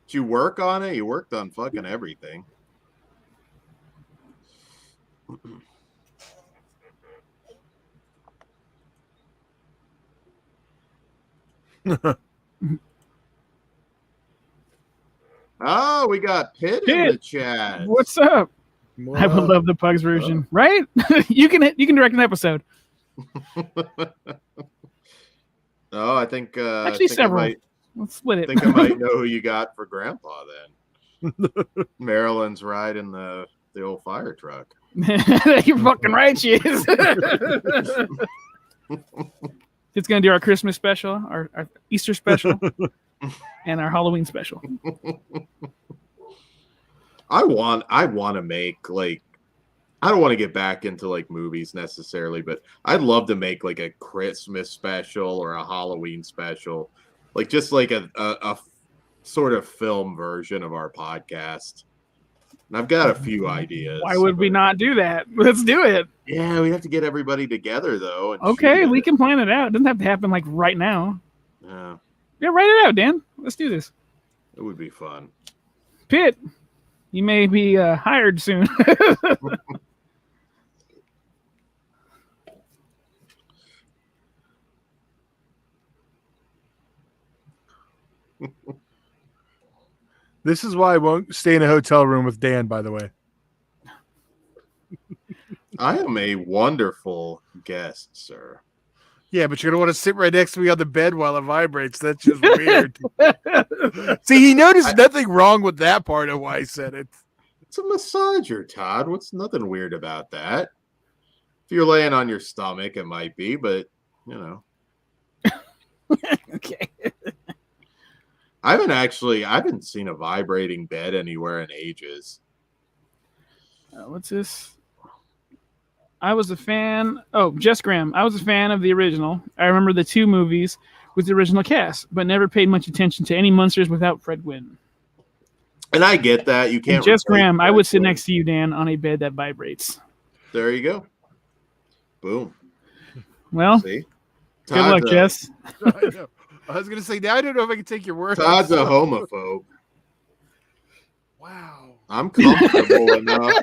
Did you work on it? You worked on fucking everything. Oh, we got Pitt in the chat. What's up? What I would up? love the Pugs version, right? you can direct an episode. Oh, I think Actually, several. Let's split I it. think I might know who you got for Grandpa then. Marilyn's riding the old fire truck. You're fucking right, she is. It's gonna do our Christmas special, our Easter special, and our Halloween special. I want to make like, I don't want to get back into like movies necessarily, but I'd love to make like a Christmas special or a Halloween special, like just like a sort of film version of our podcast. And I've got a few ideas. Why would we not do that? Let's do it. Yeah, we have to get everybody together though. And Okay, we can plan it out. It doesn't have to happen like right now. Yeah, Write it out, Dan. Let's do this. it would be fun. Pitt, you may be hired soon. This is why I won't stay in a hotel room with Dan, by the way. I am a wonderful guest, sir. Yeah, but you're going to want to sit right next to me on the bed while it vibrates. That's just weird. See, he noticed nothing wrong with that part of why I said it. It's a massager, Todd. What's nothing weird about that? If you're laying on your stomach, it might be, but you know. Okay. I haven't seen a vibrating bed anywhere in ages. What's this? I was a fan. Oh, Jess Graham. I was a fan of the original. I remember the 2 movies with the original cast, but never paid much attention to any Munsters without Fred Gwynn. And I get that. You can't. And Jess Graham, I would sit next to you, Dan, on a bed that vibrates. There you go. Boom. Well, See? good luck, Jess. I know. I was going to say, now I don't know if I can take your word. Todd's a homophobe. Wow. I'm comfortable enough.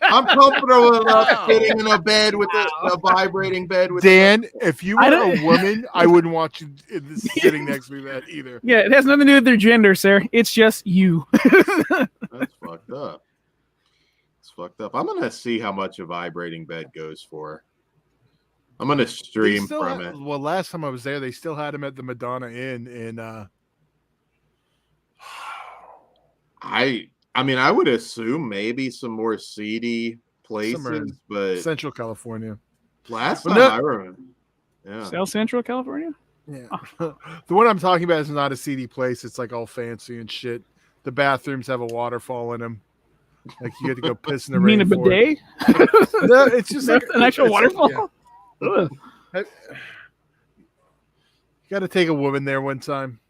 I'm comfortable enough sitting in a bed with a vibrating bed with Dan, if you were a woman, I wouldn't want you sitting next to me that either. Yeah, it has nothing to do with their gender, sir. It's just you. That's fucked up. It's fucked up. I'm gonna see how much a vibrating bed goes for. I'm gonna stream from it. Well, last time I was there, they still had him at the Madonna Inn in I mean, I would assume maybe some more seedy places, but Central California. Last time I remember, yeah, South Central California. Yeah, the one I'm talking about is not a seedy place. It's like all fancy and shit. The bathrooms have a waterfall in them. Like you get to go piss in the rain. You mean a bidet? No, it's just like an actual waterfall. Yeah. You got to take a woman there one time.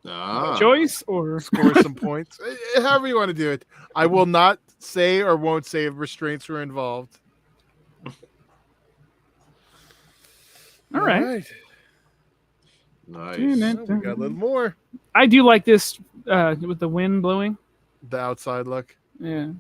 Choice or score some points. However you want to do it. I will not say or won't say if restraints were involved. All right. Nice. We got a little more. I do like this with the wind blowing. The outside look. Yeah.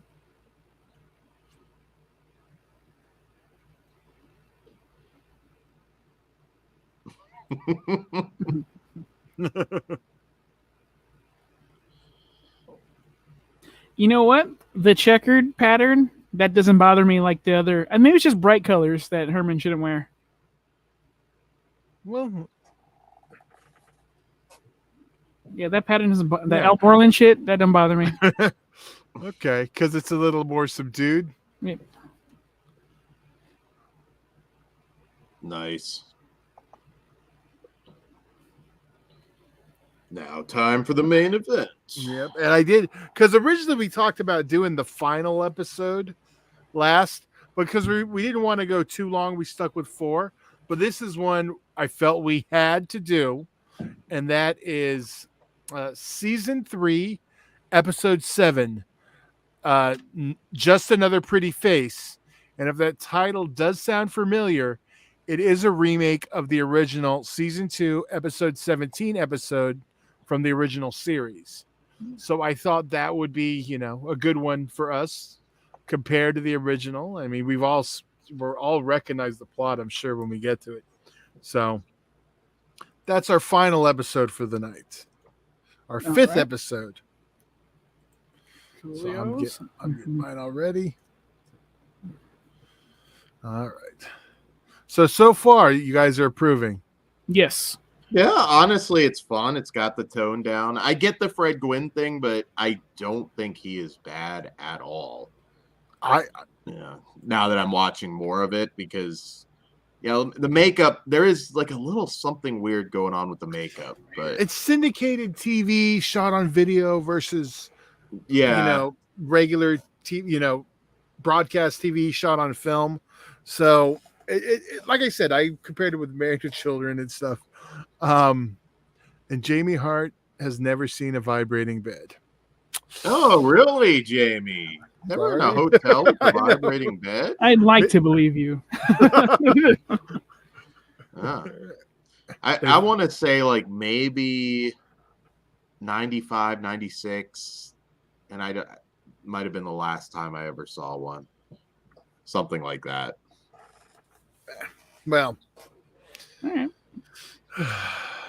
You know what? The checkered pattern, that doesn't bother me like the other. And maybe it's just bright colors that Herman shouldn't wear. Well, yeah, that pattern doesn't that Al Borland shit, that doesn't bother me. Okay, because it's a little more subdued. Yeah. Nice. Now, time for the main event. Yep, and I did because originally we talked about doing the final episode last, because we didn't want to go too long. We stuck with 4, but this is one I felt we had to do, and that is season 3, episode 7. Just Another Pretty Face, and if that title does sound familiar, it is a remake of the original season 2, episode 17 episode from the original series. So I thought that would be, you know, a good one for us compared to the original. I mean, we're all recognize the plot, I'm sure, when we get to it. So that's our final episode for the night. Our fifth episode. So I'm getting mine already. All right. So far, you guys are approving. Yes. Yeah, honestly, it's fun. It's got the tone down. I get the Fred Gwynn thing, but I don't think he is bad at all. Now that I'm watching more of it, because the makeup, there is like a little something weird going on with the makeup, but it's syndicated TV shot on video versus regular TV, broadcast TV shot on film. So it like I said, I compared it with Married to Children and stuff. And Jamie Hart has never seen a vibrating bed. Oh, really, Jamie? Never in a hotel with a vibrating bed? I'd like to believe you. I want to say like maybe 95, 96, and I might have been the last time I ever saw one. Something like that. Well, all right.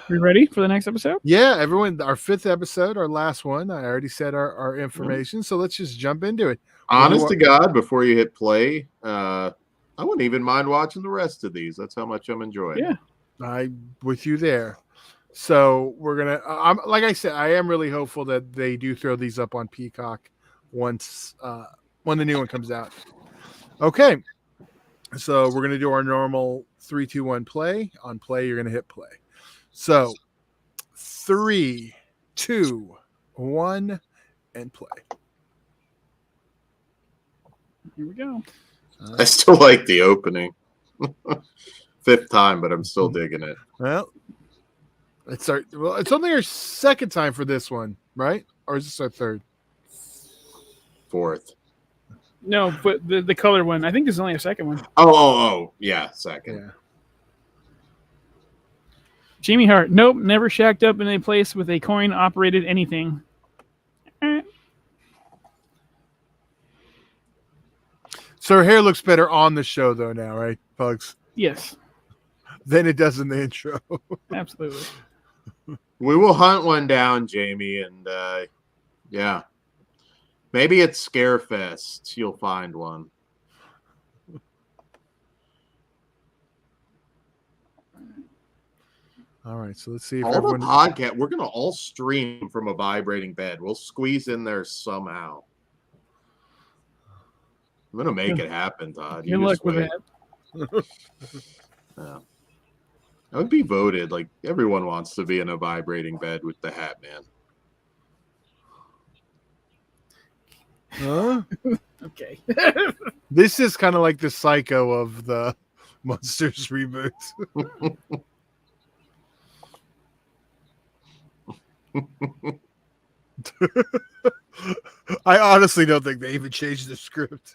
We ready for the next episode? Yeah, everyone. Our fifth episode, our last one. I already said our information, so let's just jump into it. Honest to God, before you hit play, I wouldn't even mind watching the rest of these. That's how much I'm enjoying. Yeah, I'm with you there. So we're gonna. Like I said, I am really hopeful that they do throw these up on Peacock once when the new one comes out. Okay, so we're gonna do our normal 3, 2, 1 play. On play, you're gonna hit play. So 3, 2, 1, and play. Here we go. I still like the opening. Fifth time, but I'm still digging it. Well, it's only our second time for this one, right? Or is this our third? Fourth. No, but the color one. I think this is only a second one. Oh, yeah, second. Yeah. Jamie Hart. Nope, never shacked up in a place with a coin-operated anything. So her hair looks better on the show, though, now, right, Pugs? Yes. Than it does in the intro. Absolutely. We will hunt one down, Jamie, and yeah. Maybe it's Scarefest. You'll find one. All right, so let's see if all everyone... the podcast. We're gonna all stream from a vibrating bed. We'll squeeze in there somehow. I'm gonna make it happen, Todd. Good luck with that. Yeah. I would be voted. Like everyone wants to be in a vibrating bed with the Hat Man. Huh? Okay. This is kind of like the Psycho of the Munsters reboot. I honestly don't think they even changed the script.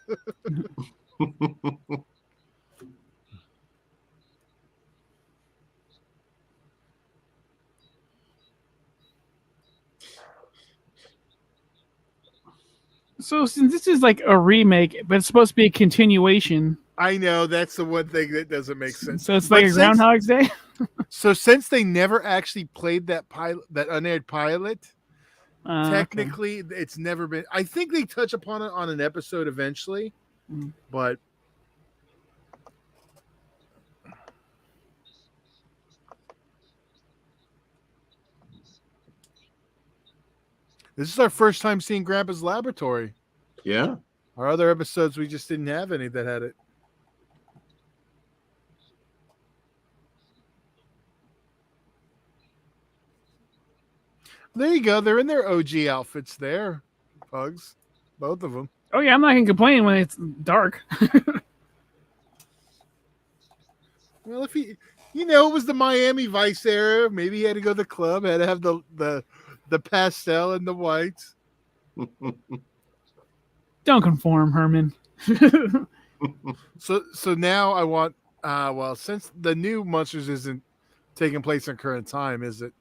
So since this is like a remake, but it's supposed to be a continuation. I know, that's the one thing that doesn't make sense. So it's like a Groundhog's Day? So since they never actually played that unaired pilot, technically it's never been... I think they touch upon it on an episode eventually, but... This is our first time seeing Grandpa's Laboratory. Yeah. Our other episodes, we just didn't have any that had it. There you go. They're in their OG outfits there, Pugs. Both of them. Oh, yeah. I'm not going to complain when it's dark. Well, if he... it was the Miami Vice era. Maybe he had to go to the club. Had to have the pastel and the whites. Don't conform, Herman. So now I want since the new Munsters isn't taking place in current time, is it?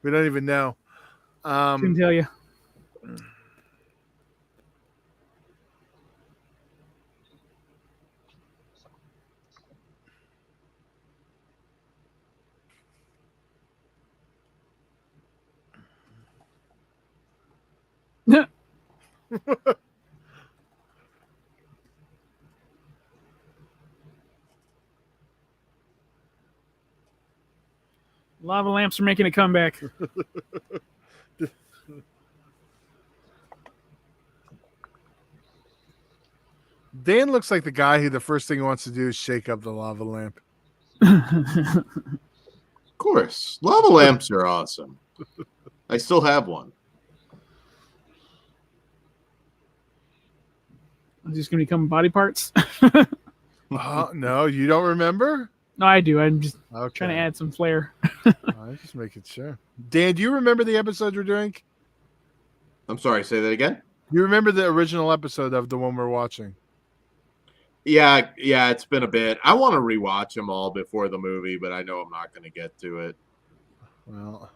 We don't even know. Couldn't tell you. Lava lamps are making a comeback. Dan looks like the guy who the first thing he wants to do is shake up the lava lamp. Of course. Lava lamps are awesome. I still have one. Is this going to become body parts? No, you don't remember? No, I do. I'm just Okay. trying to add some flair. I'm just making sure. Dan, do you remember the episode we're doing? I'm sorry, say that again? You remember the original episode of the one we're watching? Yeah, it's been a bit. I want to rewatch them all before the movie, but I know I'm not going to get to it. Well,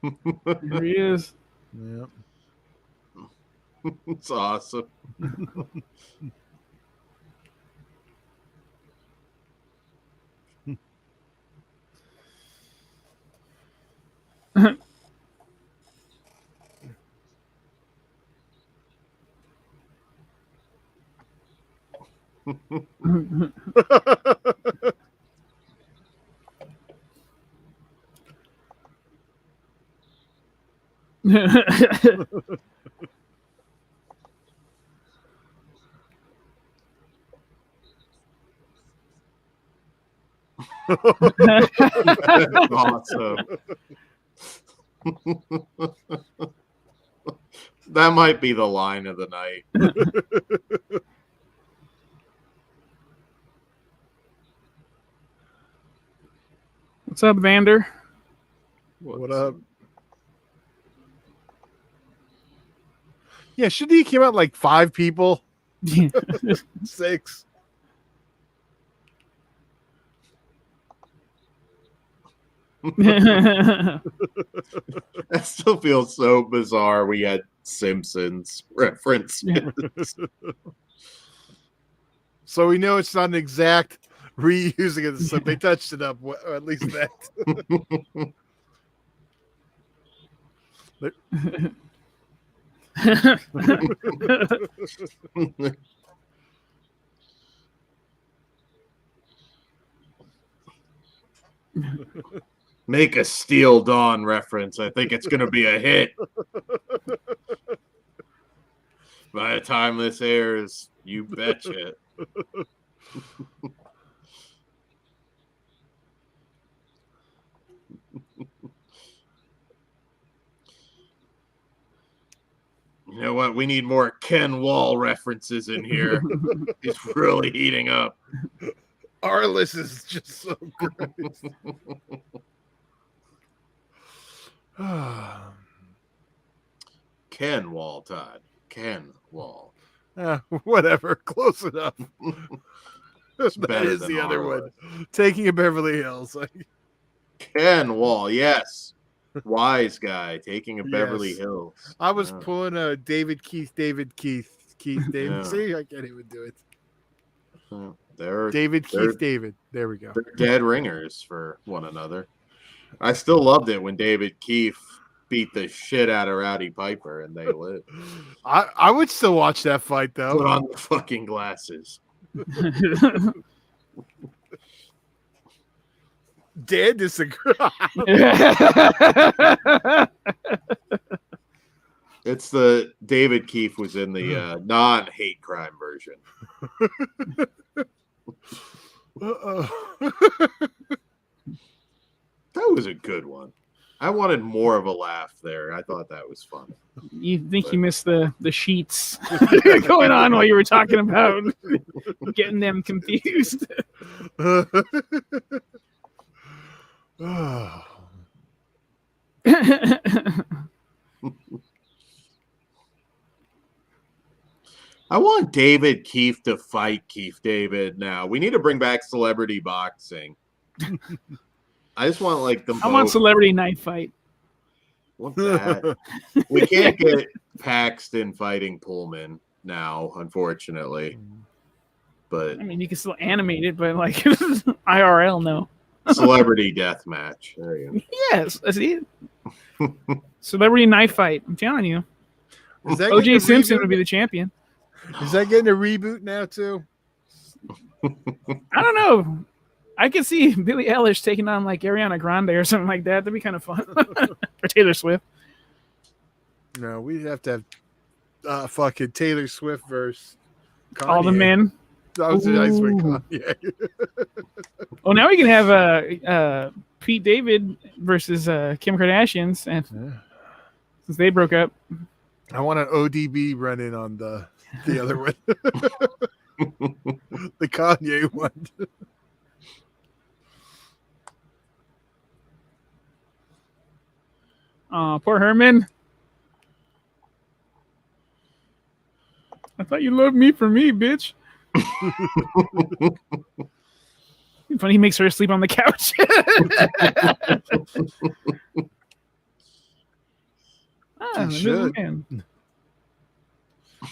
Here he is. yeah. It's awesome. That's awesome. That might be the line of the night. What's up, Vander? What up? Yeah, shouldn't he came out like 5 people? 6. That still feels so bizarre. We had Simpsons references. So we know it's not an exact reusing of the slip. They touched it up, or at least that. Make a Steel Dawn reference. I think it's going to be a hit. By the time this airs, you betcha. You know what? We need more Ken Wall references in here. He's really heating up. Arliss is just so great. Ken Wall, Todd. Ken Wall. Whatever. Close enough. It's That better is than the other Arliss. one. Taking a Beverly Hills. Ken Wall, yes. Wise guy taking a Beverly Yes. Hills. I was Yeah. pulling a David Keith. David. Yeah. See, I can't even do it. They're David they're- Keith David. There we go. They're dead ringers for one another. I still loved it when David Keefe beat the shit out of Rowdy Piper and they lived. I would still watch that fight Put though. on the fucking glasses. Dan disagree. It's the David Keefe was in the non-hate crime version. That was a good one. I wanted more of a laugh there. I thought that was fun. You think you missed the sheets going on while you were talking about getting them confused. I want David Keith to fight Keith David now. We need to bring back celebrity boxing. I just want like them. I want celebrity knife fight. Want that? We can't get Paxton fighting Pullman now, unfortunately. But I mean, you can still animate it, but like IRL, no. Celebrity death match. There you go. Yes, I see it. Celebrity knife fight. I'm telling you. Is that OJ Simpson would be the champion. Is that getting a reboot now too? I don't know. I could see Billie Eilish taking on like Ariana Grande or something like that. That'd be kind of fun. Or Taylor Swift. No, we'd have to have fucking Taylor Swift versus Kanye. All the men. That was a nice one, Kanye. Oh, now we can have Pete David versus Kim Kardashian's, and since they broke up. I want an ODB run-in on the other one. The Kanye one. Poor Herman. I thought you loved me for me, bitch. Funny, he makes her sleep on the couch. He should.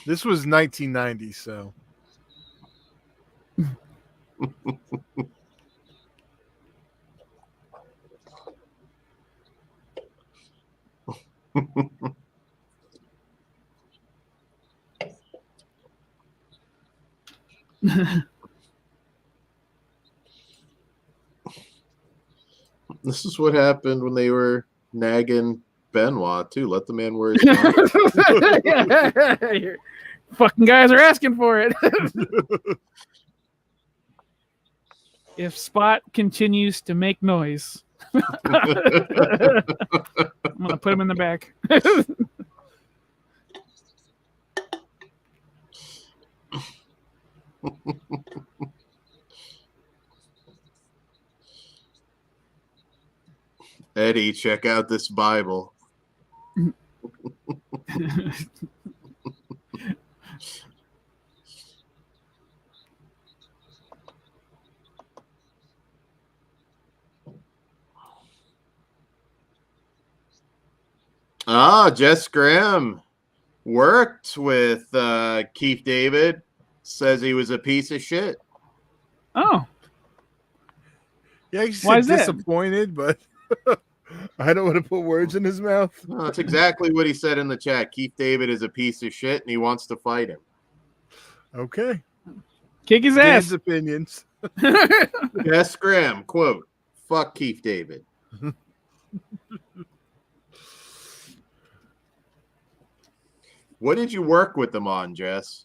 This was 1990, so. This is what happened when they were nagging Benoit too. Let the man wear his mask. Fucking guys are asking for it. If Spot continues to make noise, I'm gonna put him in the back. Eddie, check out this Bible. Jess Graham worked with Keith David. Says he was a piece of shit. Oh. Yeah, he's disappointed, but I don't want to put words in his mouth. No, that's exactly what he said in the chat. Keith David is a piece of shit, and he wants to fight him. Okay. Kick his ass. Opinions. Jess Graham, quote, fuck Keith David. What did you work with them on, Jess?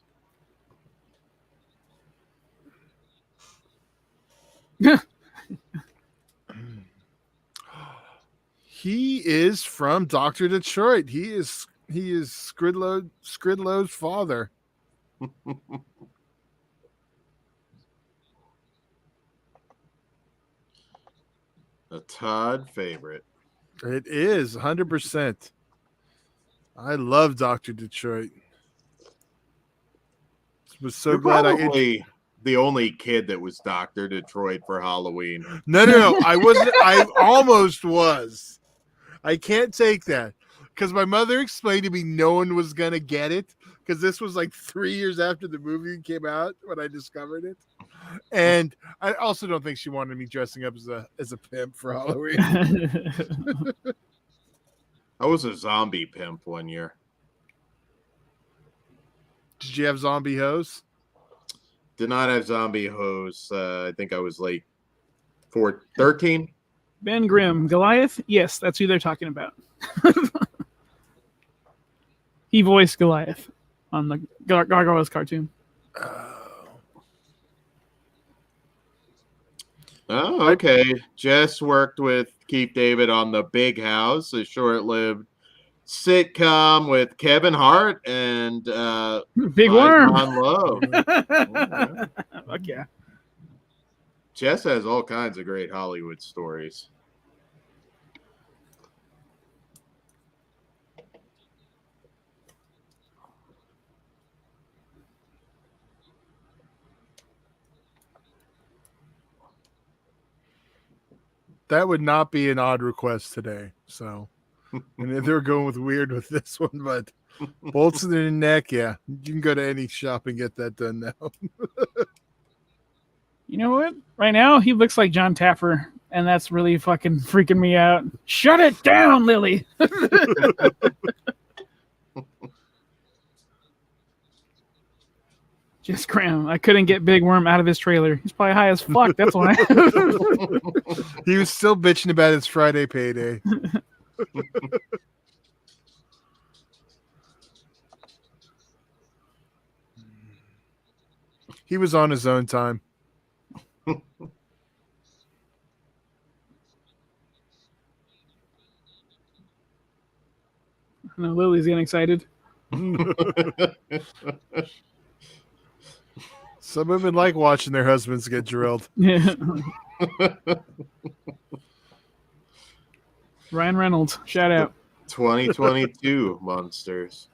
He is from Dr. Detroit. He is Skridlow's father. A Todd favorite. It is 100%. I love Dr. Detroit. Was so You're glad probably the only kid that was Dr. Detroit for Halloween. No. I wasn't. I almost was. I can't take that because my mother explained to me no one was gonna get it because this was like 3 years after the movie came out when I discovered it, and I also don't think she wanted me dressing up as a pimp for Halloween. I was a zombie pimp one year. Did you have zombie hose? Did not have zombie hose. I think I was like 13. Ben Grimm, Goliath? Yes, that's who they're talking about. He voiced Goliath on the Gargoyles cartoon. Oh, okay. Jess worked with Keith David on The Big House, a short-lived sitcom with Kevin Hart and Big Worm. Love. Fuck yeah. Jess has all kinds of great Hollywood stories. That would not be an odd request today. So, and they're going with weird with this one, but bolts in the neck, yeah, you can go to any shop and get that done now. You know what? Right now, he looks like John Taffer, and that's really fucking freaking me out. Shut it down, Lily. Just Graham. I couldn't get Big Worm out of his trailer. He's probably high as fuck. That's why. He was still bitching about his Friday payday. He was on his own time. No, Lily's getting excited. Some women like watching their husbands get drilled. Yeah. Ryan Reynolds, shout out. 2022 Munsters.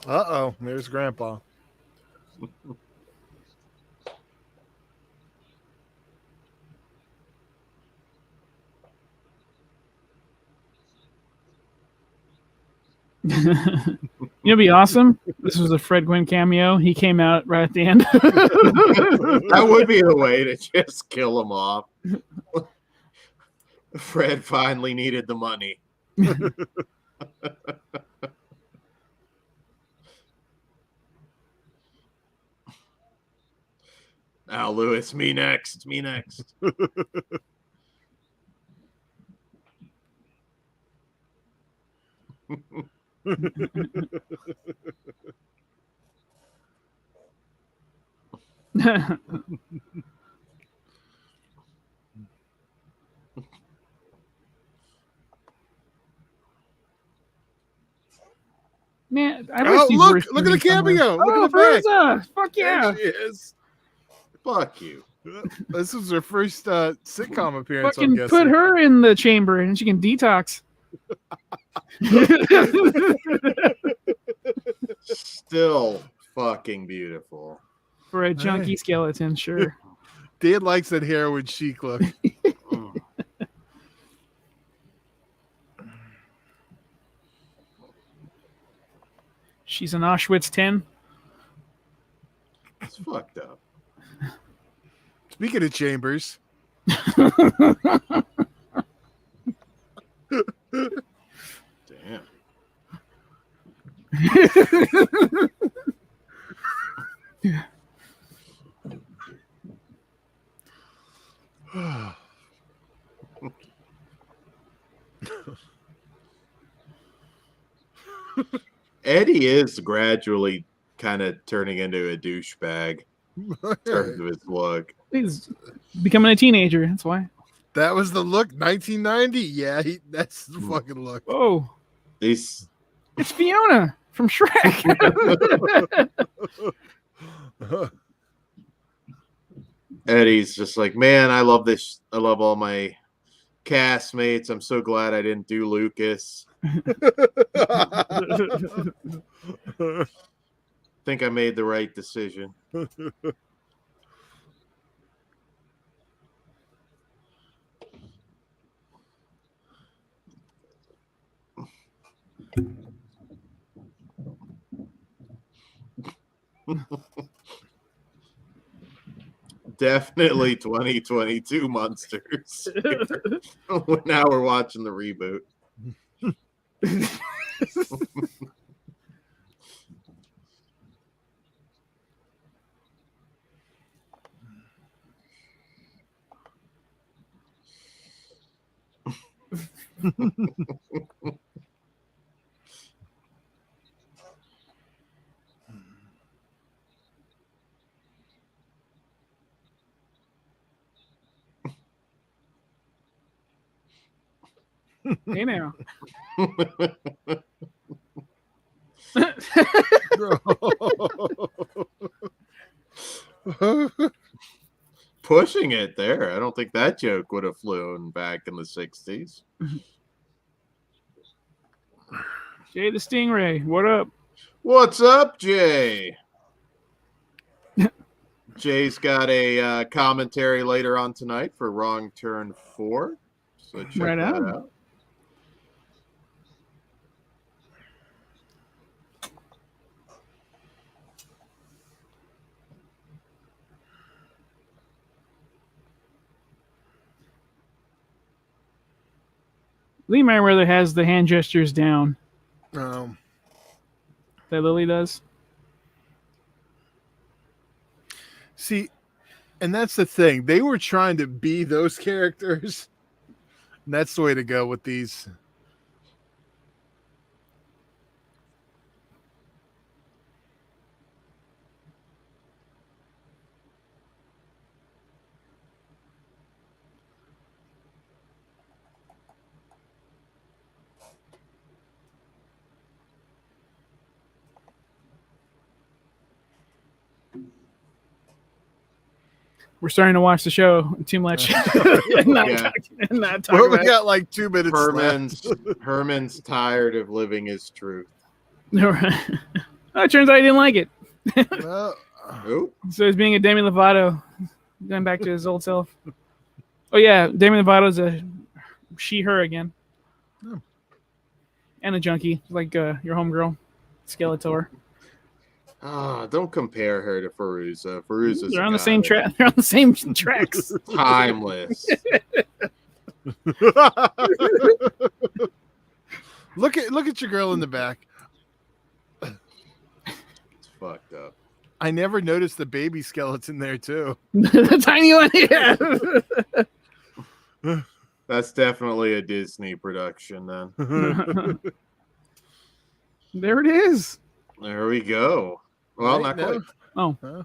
Uh-oh, there's Grandpa. It'd be awesome. This was a Fred Gwynn cameo. He came out right at the end. That would be the way to just kill him off. Fred finally needed the money. Now, Lewis, me next. Me next. Man, I Oh, wish look at the cameo. Look at the back. Versa! Fuck yeah. There she is. Fuck you. This was her first sitcom appearance, I'm Fucking guessing. put her in the chamber and she can detox. Still fucking beautiful. For a junkie skeleton, sure. Dan likes that heroin chic look. She's an Auschwitz 10. It's fucked up. Speaking of chambers. Damn. Eddie is gradually kind of turning into a douchebag in terms of his look. He's becoming a teenager. That's why. That was the look, 1990. Yeah, that's the fucking look. Oh, He's it's Fiona from Shrek. Eddie's just like, man, I love this. I love all my castmates. I'm so glad I didn't do Lucas. Think I made the right decision. Definitely 2022 Munsters. Now we're watching the reboot. Hey now. Pushing it there. I don't think that joke would have flown back in the 60s. Jay the Stingray, what up? What's up, Jay? Jay's got a commentary later on tonight for Wrong Turn 4. So check Right that on. out. Lee Merriweather has the hand gestures down. Um, That Lily does. see, and that's the thing. They were trying to be those characters. And that's the way to go with these. We're starting to watch the show too much. not Yeah. talking Well, we about got like 2 minutes left. Herman's tired of living his truth. it. It turns out he didn't like it. Well, Who? So he's being a Demi Lovato, going back to his old self. Oh yeah, Demi Lovato's a she/her again, Oh. and a junkie like your homegirl, Skeletor. Don't compare her to Fairuza. Fairuza's They're on the same track. They're on the same tracks. timeless. look at your girl in the back. It's fucked up. I never noticed the baby skeleton there too. The tiny one. Yeah. That's definitely a Disney production then. There it is. There we go. Well, Right not quite. Oh, Huh?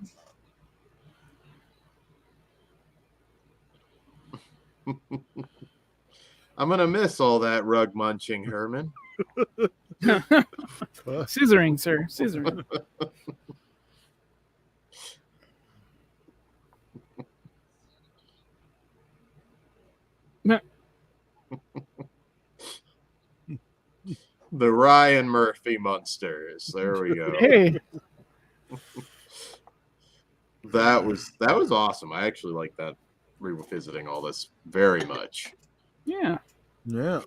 I'm gonna miss all that rug munching, Herman. scissoring, sir. Scissoring. The Ryan Murphy Munsters. There we go. Hey, That was awesome. I actually like that, revisiting all this very much. yeah. Yeah.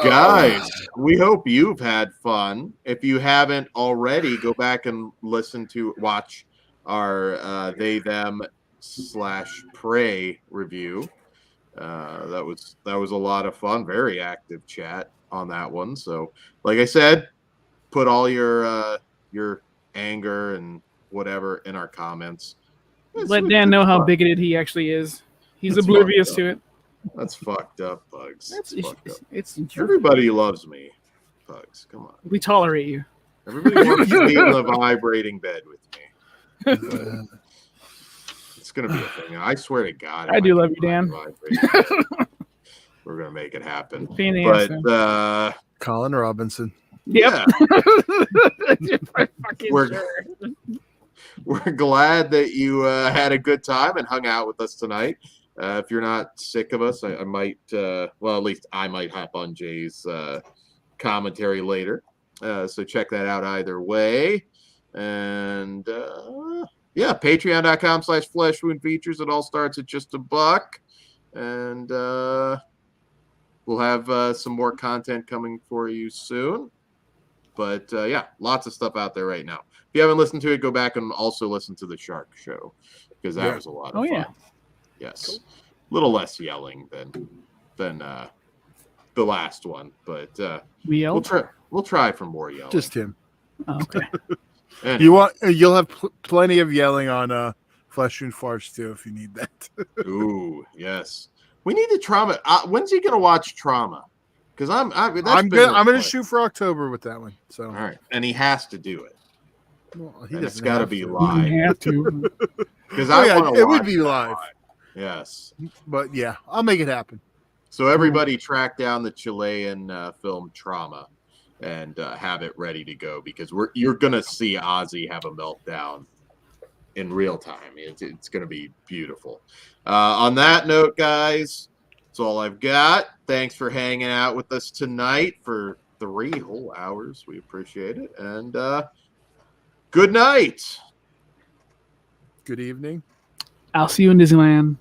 Guys, we hope you've had fun. If you haven't already, go back and watch our they them / pray review. That was a lot of fun. Very active chat on that one. So, like I said, put all your anger and whatever in our comments. Let Dan know how bigoted he actually is. He's That's oblivious fucked to it. That's fucked up, Bugs. That's fucked up. It's Everybody loves me, Bugs. Come on. we tolerate you. Everybody wants to be in the vibrating bed with me. It's gonna be a thing. I swear to God. I do love you, Dan. We're gonna make it happen. Pain in the ass, But Colin Robinson. yeah, Fucking We're- sure. we're glad that you had a good time and hung out with us tonight. If you're not sick of us, I might, well, at least I might hop on Jay's commentary later. So check that out either way. And yeah, patreon.com/fleshwound features. It all starts at just $1. And we'll have some more content coming for you soon. But yeah, lots of stuff out there right now. If you haven't listened to it, go back and also listen to the Shark Show, because that was a lot of fun. Yeah. Yes. A little less yelling than the last one, but We yelled. we'll try for more yelling. Just him. Oh, okay. Anyway. You'll have plenty of yelling on Flesh and Farce too if you need that. Ooh, yes. We need the Trauma. When's he gonna watch Trauma? Because I'm I'm gonna shoot for October with that one. So All right, and he has to do it. well, And it's doesn't got to have be to. You live. have to. Because Oh, yeah, it would be live. Yes. But yeah, I'll make it happen. So everybody track down the Chilean film Trauma and have it ready to go, because you're gonna see Ozzy have a meltdown in real time. It's gonna be beautiful. On that note, guys, that's all I've got. Thanks for hanging out with us tonight for 3 whole hours. We appreciate it. And good night. Good evening. I'll see you in Disneyland.